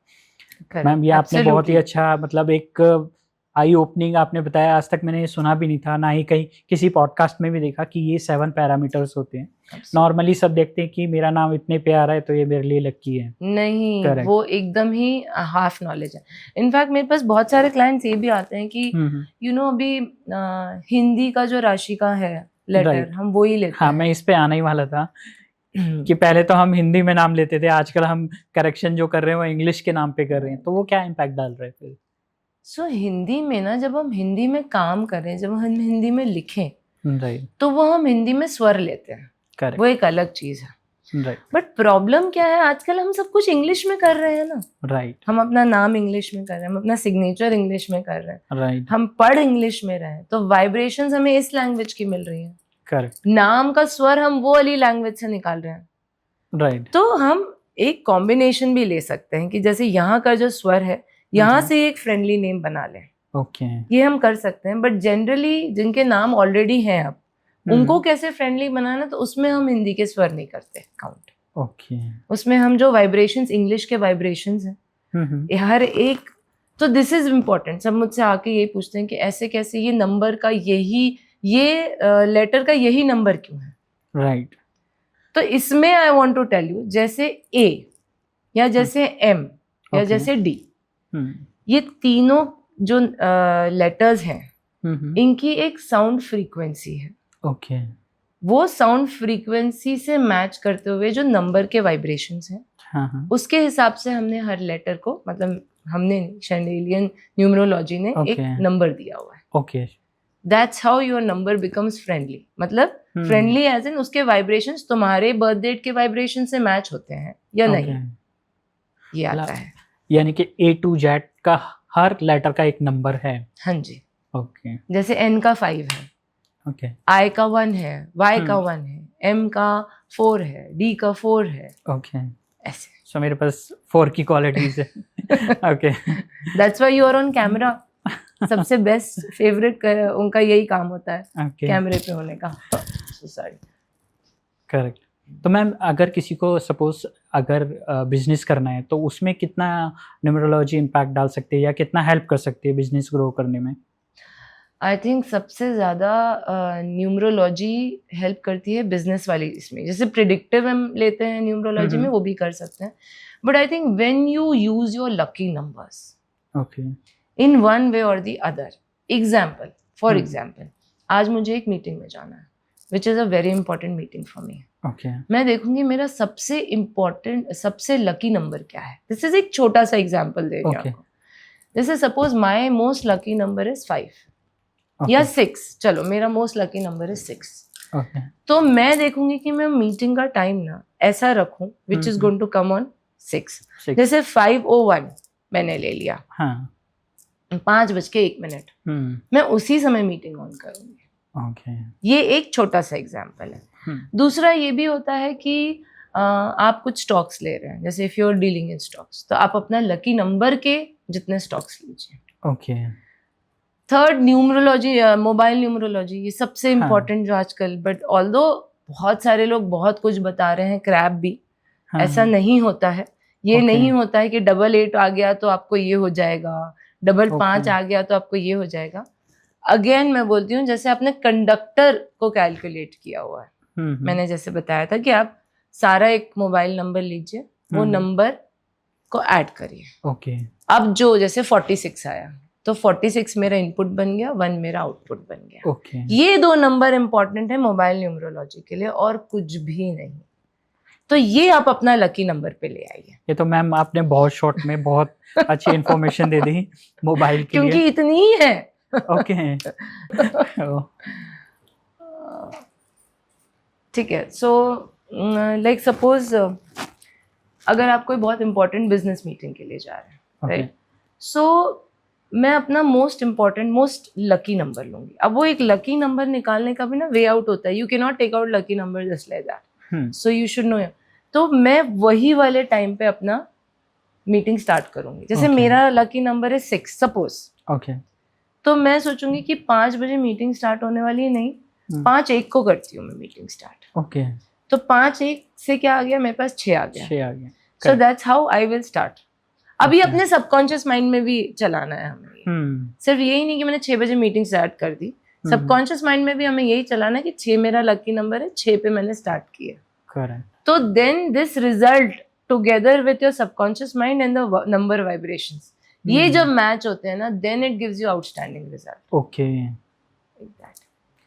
मैम ये आपने बहुत ही अच्छा, मतलब एक आई ओपनिंग आपने बताया. आज तक मैंने ये सुना भी नहीं था, ना ही कहीं किसी पॉडकास्ट में भी देखा कि ये 7 पैरामीटर्स होते हैं. नॉर्मली सब देखते हैं कि मेरा नाम इतने पे आ रहा है तो ये मेरे लिए लकी है. नहीं. Correct. वो एकदम ही हाफ नॉलेज है. इनफैक्ट मेरे पास बहुत सारे क्लाइंट्स ये भी आते हैं कि यू नो अभी हिंदी का जो राशि का है लेटर Right. हम वो ही लेते हाँ, हैं. मैं इस पे आना ही वाला था कि पहले तो हम हिंदी में नाम लेते थे, आजकल हम करेक्शन जो कर रहे हैं वो इंग्लिश के नाम पे कर रहे हैं, तो वो क्या इम्पैक्ट डाल रहे हैं फिर? सो हिंदी में ना जब हम हिंदी में काम करें, जब हम हिंदी में लिखें राइट. तो वो हम हिंदी में स्वर लेते हैं. करेक्ट. वो एक अलग चीज है. राइट. बट प्रॉब्लम क्या है, आजकल हम सब कुछ इंग्लिश में कर रहे हैं ना. राइट. हम अपना नाम इंग्लिश में कर रहे हैं, हम अपना सिग्नेचर इंग्लिश में कर रहे हैं, राइट. हम पढ़ इंग्लिश में रहे हैं, तो वाइब्रेशंस हमें इस लैंग्वेज की मिल रही हैं. करेक्ट. नाम का स्वर हम वो वाली लैंग्वेज से निकाल रहे हैं. राइट. तो हम एक कॉम्बिनेशन भी ले सकते हैं कि जैसे यहाँ का जो स्वर है यहाँ से एक फ्रेंडली नेम बना लें. ओके. ये हम कर सकते हैं. बट जनरली जिनके नाम ऑलरेडी हैं अब उनको कैसे फ्रेंडली बनाना, तो उसमें हम हिंदी के स्वर नहीं करते काउंट. ओके. उसमें हम जो वाइब्रेशंस, इंग्लिश के वाइब्रेशंस हैं हर एक, तो दिस इज इम्पोर्टेंट. सब मुझसे आके यही पूछते हैं कि ऐसे कैसे ये नंबर का यही, ये लेटर का यही नंबर क्यों है. राइट. तो इसमें I want to tell you, जैसे ए या जैसे एम या Okay. जैसे डी, ये तीनों जो लेटर्स हैं इनकी एक साउंड फ्रीक्वेंसी है. ओके. वो साउंड फ्रीक्वेंसी से मैच करते हुए जो नंबर के वाइब्रेशंस हैं हाँ. उसके हिसाब से हमने हर लेटर को, मतलब हमने शैंडेलियन न्यूमरोलॉजी ने एक Okay. नंबर दिया हुआ है. Okay. That's how your number becomes friendly. मतलब फ्रेंडली एज इन उसके वाइब्रेशंस तुम्हारे बर्थ डेट के वाइब्रेशन से मैच होते हैं या नहीं, ये आता है. यानी कि A to Z का हर लेटर का एक नंबर है. हाँ जी. ओके. जैसे N का 5 है, ओके. I का 1 है, Y का 1 है, M का 4 है, D का 4 है, ओके. ऐसे. सो मेरे पास 4 की क्वालिटीज है. Okay. That's why you are on camera. सबसे बेस्ट फेवरेट उनका यही काम होता है, ओके. कैमरे पे होने का. सॉरी. करेक्ट. तो मैम अगर किसी को सपोज अगर बिजनेस करना है तो उसमें कितना न्यूमरोलॉजी इम्पैक्ट डाल सकती है या कितना हेल्प कर सकती है बिजनेस ग्रो करने में? आई थिंक सबसे ज़्यादा न्यूमरोलॉजी हेल्प करती है बिजनेस वाली इसमें. जैसे प्रिडिक्टिव हम लेते हैं न्यूमरोलॉजी में, वो भी कर सकते हैं. But I think when you use your lucky numbers okay. In one way और the other. Example, for example, आज मुझे एक मीटिंग में जाना है which is a very important meeting for me. Okay. मैं देखूंगी मेरा सबसे इम्पोर्टेंट, सबसे लकी नंबर क्या है. दिस इज एक छोटा सा एग्जाम्पल दे रही हूँ आपको. जैसे suppose my most lucky number is 5 या 6. चलो मेरा most lucky number is 6. Okay. तो मैं देखूंगी कि मैं मीटिंग का टाइम ना ऐसा रखूं which is going to come on 6. जैसे 5:01 मैंने ले लिया, हाँ. 5:01 मैं उसी समय मीटिंग ऑन करूंगी. ओके। ये एक छोटा सा एग्जाम्पल है। दूसरा ये भी होता है कि आप कुछ स्टॉक्स ले रहे हैं, जैसे if you are dealing in stocks, तो आप अपना लकी नंबर के जितने स्टॉक्स लीजिए। Okay. Third, numerology, mobile numerology, ये सबसे हाँ। इम्पोर्टेंट जो आजकल, बट ऑल्दो बहुत सारे लोग बहुत कुछ बता रहे हैं, क्रैप भी। हाँ, ऐसा नहीं होता है। ये Okay. नहीं होता है कि 8 आ गया तो आपको ये हो जाएगा, 5 Okay. आ गया तो आपको ये हो जाएगा। अगेन मैं बोलती हूँ, जैसे आपने कंडक्टर को कैलकुलेट किया हुआ है, मैंने जैसे बताया था कि आप सारा एक मोबाइल नंबर लीजिए, वो नंबर को ऐड करिए। ओके। अब जो जैसे 46 आया, तो 46 मेरा इनपुट बन गया, 1 मेरा आउटपुट बन गया। ओके। ये 2 नंबर इंपॉर्टेंट है मोबाइल न्यूमरोलॉजी के लिए, और कुछ भी नहीं। तो ये आप अपना लकी नंबर पे ले आइए। ये तो मैम आपने बहुत शॉर्ट में बहुत अच्छी इंफॉर्मेशन दे दी मोबाइल के लिए। क्योंकि इतनी ही है। ओके। ठीक है। सो लाइक सपोज अगर आप कोई बहुत इंपॉर्टेंट बिजनेस मीटिंग के लिए जा रहे हैं, राइट, सो मैं अपना most important, most lucky number लूंगी। अब वो एक लकी नंबर निकालने का भी ना वे आउट होता है। You can not take out lucky number just like that, so you should know. तो मैं वही वाले टाइम पे अपना मीटिंग स्टार्ट करूंगी। जैसे मेरा लकी नंबर है 6 सपोज, ओके, तो मैं सोचूंगी कि 5 बजे मीटिंग स्टार्ट होने वाली है, नहीं 5:01 को करती हूँ मैं मीटिंग स्टार्ट। ओके, तो 5:01 से क्या आ गया, मेरे पास 6 आ गया। 6 आ गया। So that's how I will start. अभी अपने सबकॉन्शियस माइंड में भी चलाना है हमें। सिर्फ यही नहीं कि मैंने 6 बजे मीटिंग स्टार्ट कर दी, सबकॉन्शियस माइंड में भी हमें यही चलाना है कि 6 मेरा लकी नंबर है, 6 पे मैंने स्टार्ट किया। करेक्ट। तो then this result together with your subconscious mind and the number vibrations, ये जब मैच होते हैं ना, then it gives you outstanding result. Okay,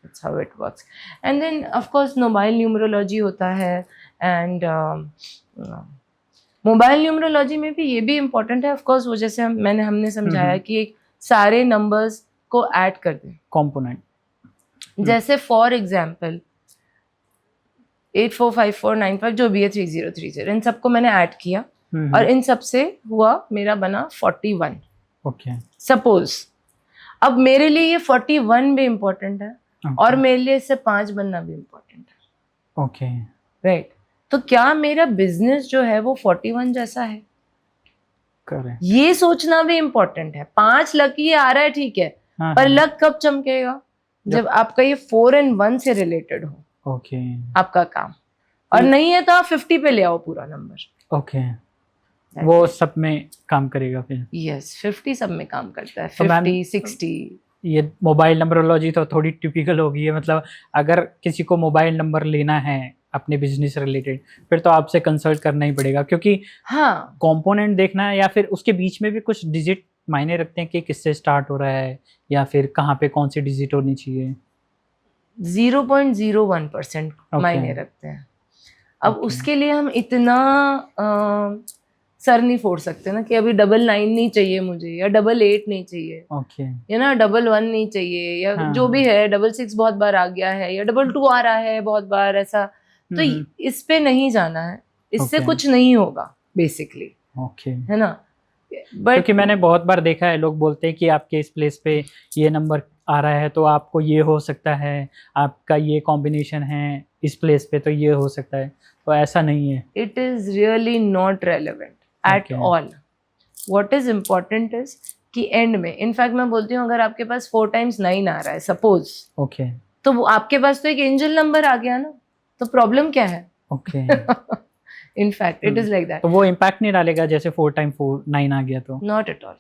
that's how it works. And then of course mobile numerology होता है, and mobile numerology में भी ये भी इम्पोर्टेंट है। ऑफ कोर्स वो जैसे हमने समझाया कि एक सारे नंबर्स को ऐड कर दें, कंपोनेंट। जैसे फॉर एग्जांपल 845495 जो भी है 3030, इन सबको मैंने ऐड किया और इन सब से हुआ मेरा बना 41। ओके, सपोज अब मेरे लिए ये 41 भी इम्पोर्टेंट है, और मेरे लिए इससे 5 बनना भी इम्पोर्टेंट है। ओके, राइट, तो क्या मेरा बिजनेस जो है वो 41 जैसा है? करेक्ट, ये सोचना भी इम्पोर्टेंट है। 5 लकी आ रहा है, ठीक है, पर लक कब चमकेगा? जब आपका ये 4 and 1 से रिलेटेड हो। ओके, आपका काम, और नहीं है तो आप 50 पे ले आओ पूरा नंबर। ओके, वो सब में काम करेगा फिर। यस, 50 सब में काम करता है, तो 50 60। ये मोबाइल नंबरोलॉजी तो थोड़ी टिपिकल होगी है, मतलब अगर किसी को मोबाइल नंबर लेना है अपने बिजनेस रिलेटेड, फिर तो आपसे कंसल्ट करना ही पड़ेगा, क्योंकि हाँ, कंपोनेंट देखना है, या फिर उसके बीच में भी कुछ डिजिट मायने रखते हैं कि किससे स्टार्ट हो रहा है, या फिर कहाँ पे कौन सी डिजिट होनी चाहिए। 0.01% मायने रखते हैं। अब उसके लिए हम इतना सर नहीं फोड़ सकते ना कि अभी 99 नहीं चाहिए मुझे, या 88 नहीं चाहिए, ओके, या ना 11 नहीं चाहिए, या जो भी है 66 बहुत बार आ गया है, या 22 आ रहा है बहुत बार, ऐसा तो इस पे नहीं जाना है, इससे कुछ नहीं होगा बेसिकली। ओके, है ना, बट क्योंकि मैंने बहुत बार देखा है, लोग बोलते हैं कि आपके इस प्लेस पे ये नंबर आ रहा है तो आपको ये हो सकता है, आपका ये कॉम्बिनेशन है इस प्लेस पे तो ये हो सकता है, तो ऐसा नहीं है। It is really not relevant at all. What is important is कि एंड में, इनफैक्ट मैं बोलती हूँ, अगर आपके पास 4 times 9 आ रहा है सपोज, ओके, तो वो आपके पास तो एक एंजल नंबर आ गया ना, तो प्रॉब्लम क्या है? Okay, in fact it is like that. तो वो इम्पैक्ट नहीं डालेगा जैसे 4 times 4 9 आ गया तो? Not at all.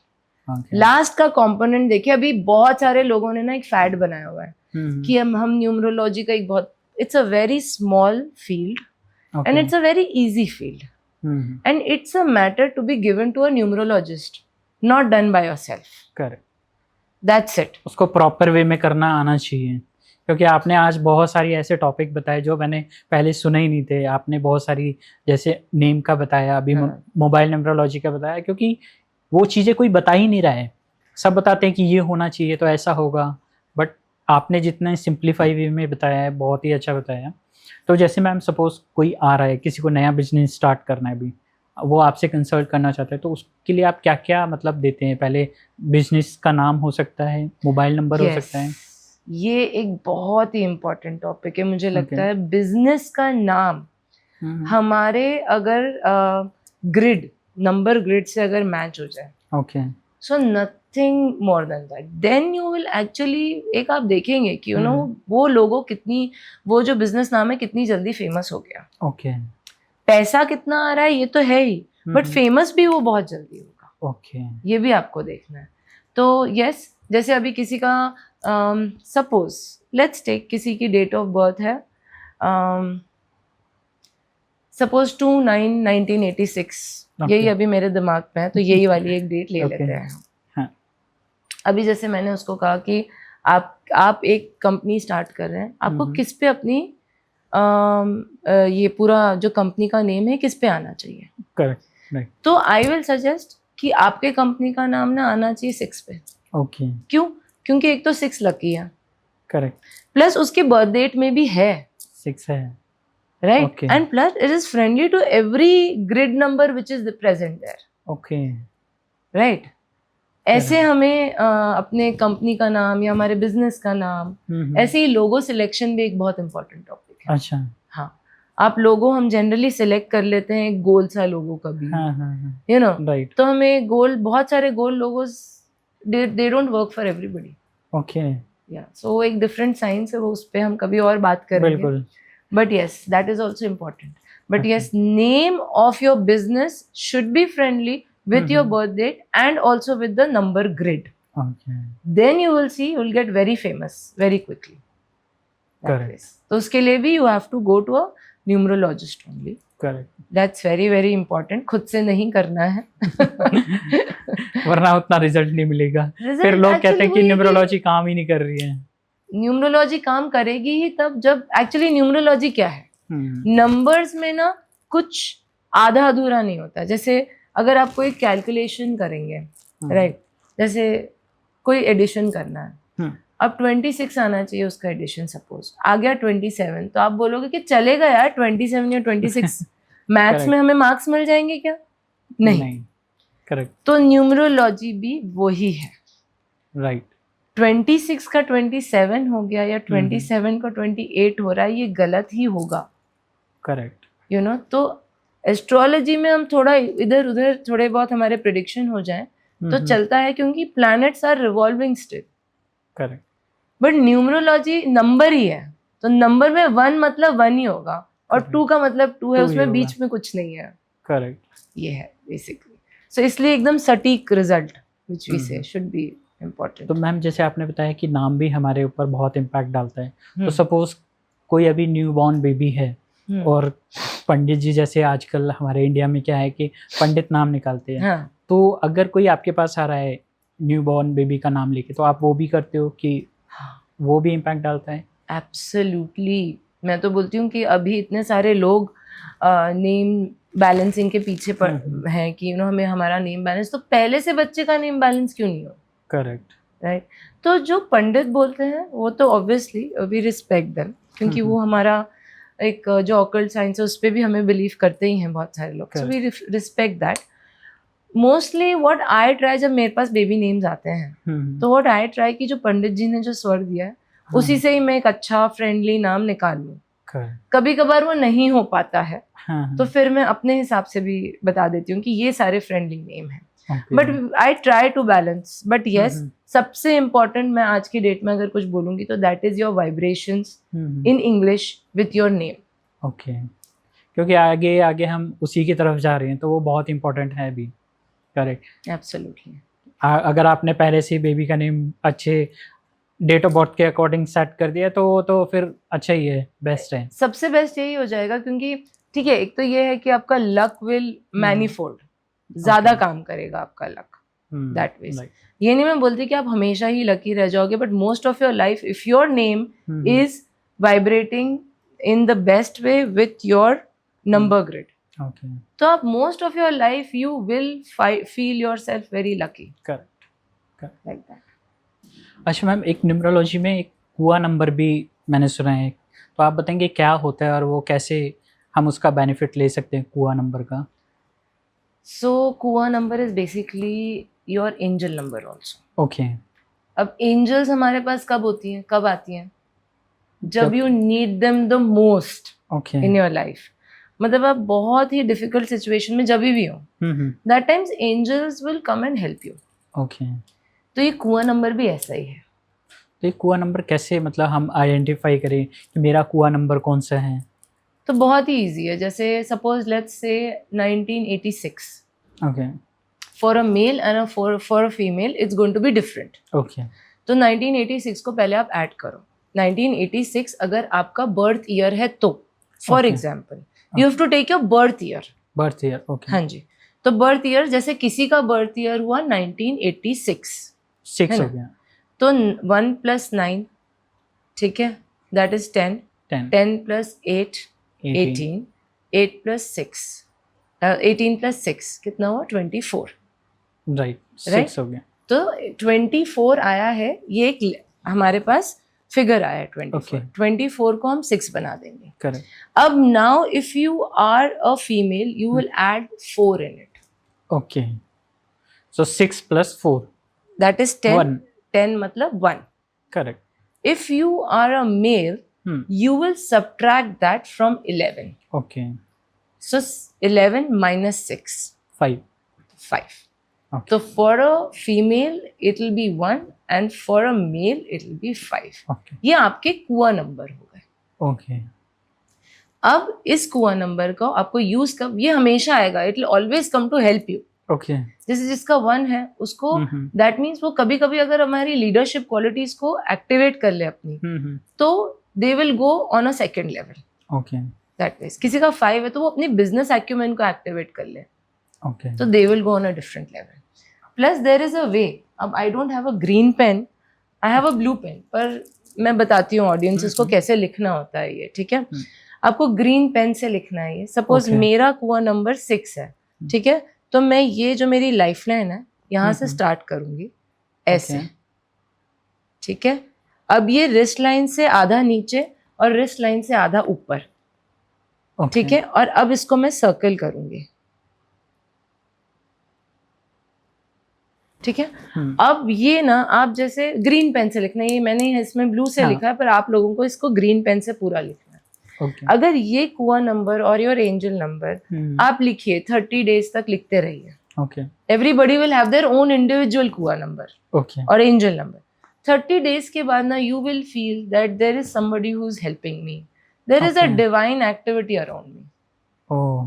लास्ट का कंपोनेंट देखिए, अभी बहुत सारे लोगों ने ना एक फैड बनाया हुआ है कि हम न्यूमरोलॉजी का एक बहुत, it's a very small field and it's a very easy field, and it's a matter to be given to a numerologist, not done by yourself. Correct, that's it. उसको प्रॉपर वे में करना आना चाहिए, क्योंकि आपने आज बहुत सारी ऐसे टॉपिक बताए जो मैंने पहले सुने ही नहीं थे। आपने बहुत सारी, जैसे नेम का बताया, अभी मोबाइल नंबरोलॉजी का बताया, क्योंकि वो चीज़ें कोई बता ही नहीं रहा है। सब बताते हैं कि ये होना चाहिए तो ऐसा होगा, बट आपने जितना सिंप्लीफाई वे में बताया है, बहुत ही अच्छा बताया। तो जैसे मैम सपोज कोई आ रहा है, किसी को नया बिजनेस स्टार्ट करना है, भी वो आपसे कंसल्ट करना चाहता है, तो उसके लिए आप क्या क्या मतलब देते हैं? पहले बिजनेस का नाम हो सकता है, मोबाइल नंबर हो सकता है। ये एक बहुत ही इम्पोर्टेंट टॉपिक है मुझे लगता Okay. है। बिजनेस का नाम हमारे अगर ग्रिड नंबर ग्रिड से अगर मैच हो जाए, okay so nothing more than that, then you will actually, एक आप देखेंगे कि यू नो वो लोगों कितनी, वो जो बिजनेस नाम है कितनी जल्दी फेमस हो गया। ओके पैसा कितना आ रहा है ये तो है ही, बट फेमस भी वो बहुत जल्दी होगा। ओके ये भी आपको देखना है। तो यस, जैसे अभी किसी का सपोज लेट्स टेक किसी की डेट ऑफ बर्थ है सपोज 2/9/1986, यही अभी मेरे दिमाग में है, तो यही वाली एक डेट ले लेते हैं। हाँ. अभी जैसे मैंने उसको कहा कि आप एक कंपनी स्टार्ट कर रहे हैं, आपको किस पे अपनी ये पूरा जो कंपनी का नेम है किस पे आना चाहिए। करेक्ट। तो आई विल सजेस्ट कि आपके कंपनी का नाम ना आना चाहिए 6 पे। ओके। क्यों? क्योंकि एक तो 6 लकी है, करेक्ट, प्लस उसके बर्थ डेट में भी है 6 है, right, Okay. And plus it is friendly to every grid number which is present there, okay, right. ऐसे हमें अपने कंपनी का नाम या हमारे बिजनेस का नाम, ऐसे ही लोगो सिलेक्शन भी एक बहुत इंपॉर्टेंट टॉपिक है। अच्छा, हाँ, आप लोगो हम जनरली सिलेक्ट कर लेते हैं एक गोल सा लोगो कभी, यू नो, राइट, तो हमें गोल, बहुत सारे गोल logos they don't work for everybody, okay, या सो एक डिफरेंट साइंस है वो, उस पे हम कभी और बात करेंगे। बिल्कुल, but yes, that is also important. But yes, name of your business should be friendly with your birth date and also with the number grid. Okay, Then you will see, you will get very famous very quickly. That Correct. way. तो उसके लिए भी you have to go to a numerologist only. Correct, That's very very important. खुद से नहीं करना है। वरना उतना रिजल्ट नहीं मिलेगा। Result फिर लोग कहते हैं actually कि वही न्यूमरोलॉजी काम ही नहीं कर रही है। न्यूमरोलॉजी काम करेगी ही तब जब, एक्चुअली न्यूमरोलॉजी क्या है, नंबर्स में ना कुछ आधा अधूरा नहीं होता। जैसे अगर आप कोई कैलकुलेशन करेंगे, राइट, जैसे कोई एडिशन करना है, अब 26 आना चाहिए उसका एडिशन, सपोज आ गया 27, तो आप बोलोगे कि चलेगा यार 27 या 26, मैथ्स में हमें मार्क्स मिल जाएंगे क्या? नहीं। करेक्ट, तो न्यूमरोलॉजी भी वही है, राइट, 26 का 27 हो गया या 27 का 28 हो रहा है, ये गलत ही होगा, करेक्ट, यू नो। तो एस्ट्रोलॉजी में हम थोड़ा इधर उधर थोड़े बहुत हमारे प्रेडिक्शन हो जाए तो चलता है, क्योंकि planets are revolving still, correct, but numerology number ही है, तो नंबर में 1 मतलब 1 ही होगा और 2 का मतलब 2 है, 2 ही उसमें होगा। बीच में कुछ नहीं है, करेक्ट, ये है बेसिकली। सो इसलिए एकदम सटीक रिजल्ट व्हिच वी से शुड बी इम्पोर्टेंट। तो मैम जैसे आपने बताया कि नाम भी हमारे ऊपर बहुत इम्पैक्ट डालता है, तो सपोज कोई अभी न्यू बॉर्न बेबी है और पंडित जी, जैसे आजकल हमारे इंडिया में क्या है कि पंडित नाम निकालते हैं, हाँ, तो अगर कोई आपके पास आ रहा है न्यू बॉर्न बेबी का नाम लेके, तो आप वो भी करते हो कि वो भी इम्पैक्ट डालता है? एब्सोल्युटली। मैं तो बोलती हूँ कि अभी इतने सारे लोग नेम बैलेंसिंग के पीछे हैं कि यू नो हमें हमारा नेम बैलेंस, तो पहले से बच्चे का नेम बैलेंस क्यों नहीं हो? Correct, right. तो जो पंडित बोलते हैं वो तो ऑब्वियसली वी रिस्पेक्ट देम, क्योंकि वो हमारा एक जो ऑकल्ट साइंस है उस पर भी हमें बिलीव करते ही हैं बहुत सारे लोग, so we respect that. Mostly what I try, जब मेरे पास बेबी नेम्स आते हैं तो व्हाट आई ट्राई कि जो पंडित जी ने जो स्वर दिया है उसी से ही मैं एक अच्छा फ्रेंडली नाम निकाल लूँ। कभी कभार वो नहीं हो पाता है तो फिर मैं अपने हिसाब से भी बता देती हूँ कि ये सारे फ्रेंडली नेम हैं, but I try to balance. But yes, सबसे इम्पोर्टेंट मैं आज की डेट में अगर कुछ बोलूंगी तो that is your vibrations in English with your name. Okay, क्योंकि आगे आगे हम उसी की तरफ जा रहे हैं, तो वो बहुत इंपॉर्टेंट है भी। Correct, absolutely. अगर आपने पहले से बेबी का नेम अच्छे डेट ऑफ बर्थ के अकॉर्डिंग सेट कर दिया तो फिर अच्छा ही है, बेस्ट है। सबसे बेस्ट यही हो जाएगा, क्योंकि ठीक है, एक तो ये है कि आपका लक विल मैनीफोल्ड, ज्यादा काम करेगा आपका लक दैट वे। ये नहीं मैं बोलती कि आप हमेशा ही लकी रह जाओगे, but most of your life if your name is vibrating in the best way with your number grid, तो आप most of your life you will feel your self very lucky. Correct, like that. अच्छा ma'am, एक numerology में एक कुआ number भी मैंने सुना है, तो आप बताएंगे क्या होता है और वो कैसे हम उसका बेनिफिट ले सकते हैं कुआ नंबर का? So kua number is basically your angel number also. Okay. अब एंजल्स हमारे पास कब होती हैं, कब आती हैं? जब you need them the most okay in your life. मतलब आप बहुत ही डिफिकल्ट सिचुएशन में जब भी हो, that times angels will come and help you. Okay. तो ये कुआं नंबर भी ऐसा ही है. तो ये कुआं नंबर कैसे मतलब हम आइडेंटिफाई करें कि मेरा कुआं नंबर कौन सा है? तो बहुत ही इजी है. जैसे suppose let's say 1986 okay for a male and for a female it's going to be different. Okay तो 1986 को पहले आप ऐड करो. 1986 अगर आपका बर्थ ईयर है तो for Okay. Example you have to take your birth year. Birth year. Okay. हाँ जी. तो बर्थ ईयर जैसे किसी का बर्थ ईयर हुआ 1986, 6 है हो ना? गया. तो 1 + 9, ठीक है, दैट इज 10. 10 10 + 8 18. 8 + 6 18 + 6 कितना हुआ? 24. राइट. Right? 6 हो गया. तो 24 आया है. ये एक हमारे पास फिगर आया है 24. Okay. 24 को हम 6 बना देंगे. करेक्ट. अब now if you are a female you will add 4 in it. Okay. So 6 + 4 that is 10. 1. 10 मतलब 1. Correct. If you are a male, you will subtract that from 11. Okay. So 11 - 6, 5. 5. Okay. So for a female, it will be 1 and for a male, it will be 5. Okay. ये आपके कुआं number हो गए. Okay. अब इस कुआं number को आपको यूज कर, ये हमेशा आएगा. It will always come to help you. Okay. जैसे जिसका 1 है उसको, दैट मीन्स वो कभी कभी अगर हमारी लीडरशिप क्वालिटीज को एक्टिवेट कर ले अपनी, तो they will go on a second level. Okay. That means किसी का 5 है तो वो अपनी बिजनेस एक्यूमेंट को एक्टिवेट कर ले, ओके. तो they will go on a different level. Plus there is a way. अब I don't have a green pen, I have a blue pen, पर मैं बताती हूँ ऑडियंसेस को कैसे लिखना होता है ये. ठीक है, आपको ग्रीन पेन से लिखना है ये. Suppose Okay. मेरा कुआं नंबर 6 है, ठीक है, तो मैं ये जो मेरी लाइफ लाइन है यहाँ से स्टार्ट करूंगी ऐसे. Okay. ठीक है, अब ये रिस्ट लाइन से आधा नीचे और रिस्ट लाइन से आधा ऊपर. ओके. ठीक है, और अब इसको मैं सर्कल करूंगी. ठीक है, अब ये ना आप जैसे ग्रीन पेन से लिखना है. ये मैंने इसमें ब्लू से लिखा है, पर आप लोगों को इसको ग्रीन पेन से पूरा लिखना है. ओके. अगर ये कुआं नंबर और योर एंजल नंबर आप लिखिए 30 डेज तक लिखते रहिए. Okay. Everybody will have their own individual kua number okay. और एंजल नंबर. 30 डेज के बाद ना you will feel that there is somebody who is helping me. There is a Okay. Divine activity around me. Oh.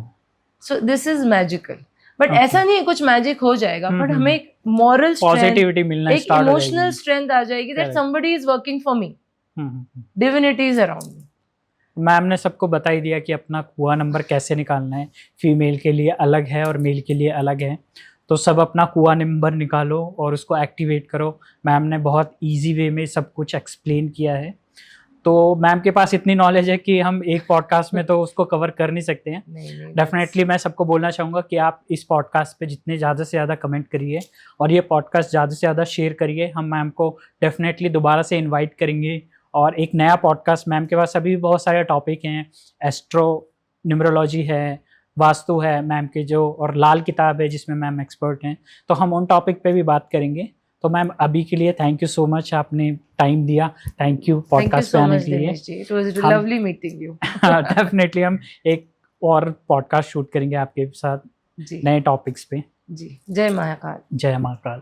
So this is magical. But Okay. ऐसा नहीं है कुछ magic हो जाएगा, बट हमें एक मॉरल स्ट्रेंथ, पॉजिटिविटी मिलना एक स्टार्ट हो इमोशनल जाएगी. स्ट्रेंथ आ जाएगी that Correct. Somebody is working for me. Hmm. Divinity is around me. Ma'am ने सबको बता ही दिया कि अपना कुआं नंबर कैसे निकालना है. फीमेल के लिए अलग है और मेल के लिए अलग है. तो सब अपना कुआं नंबर निकालो और उसको एक्टिवेट करो. मैम ने बहुत इजी वे में सब कुछ एक्सप्लेन किया है. तो मैम के पास इतनी नॉलेज है कि हम एक पॉडकास्ट में तो उसको कवर कर नहीं सकते हैं. नहीं, डेफिनेटली मैं सबको बोलना चाहूँगा कि आप इस पॉडकास्ट पे जितने ज़्यादा से ज़्यादा कमेंट करिए और ये पॉडकास्ट ज़्यादा से ज़्यादा शेयर करिए. हम मैम को डेफिनेटली दोबारा से इनवाइट करेंगे और एक नया पॉडकास्ट. मैम के पास अभी भी बहुत सारे टॉपिक हैं. एस्ट्रो न्यूमरोलॉजी है, वास्तु है मैम के जो, और लाल किताब है जिसमें मैम एक्सपर्ट हैं. तो हम उन टॉपिक पे भी बात करेंगे. तो मैम अभी के लिए थैंक यू सो मच, आपने टाइम दिया. थैंक यू पॉडकास्ट पे आने के लिए. इट वाज हम- लवली मीटिंग यू. डेफिनेटली हम एक और पॉडकास्ट शूट करेंगे आपके साथ जी नए टॉपिक्स पे. जी. जय महाकाल. जय महाकाल.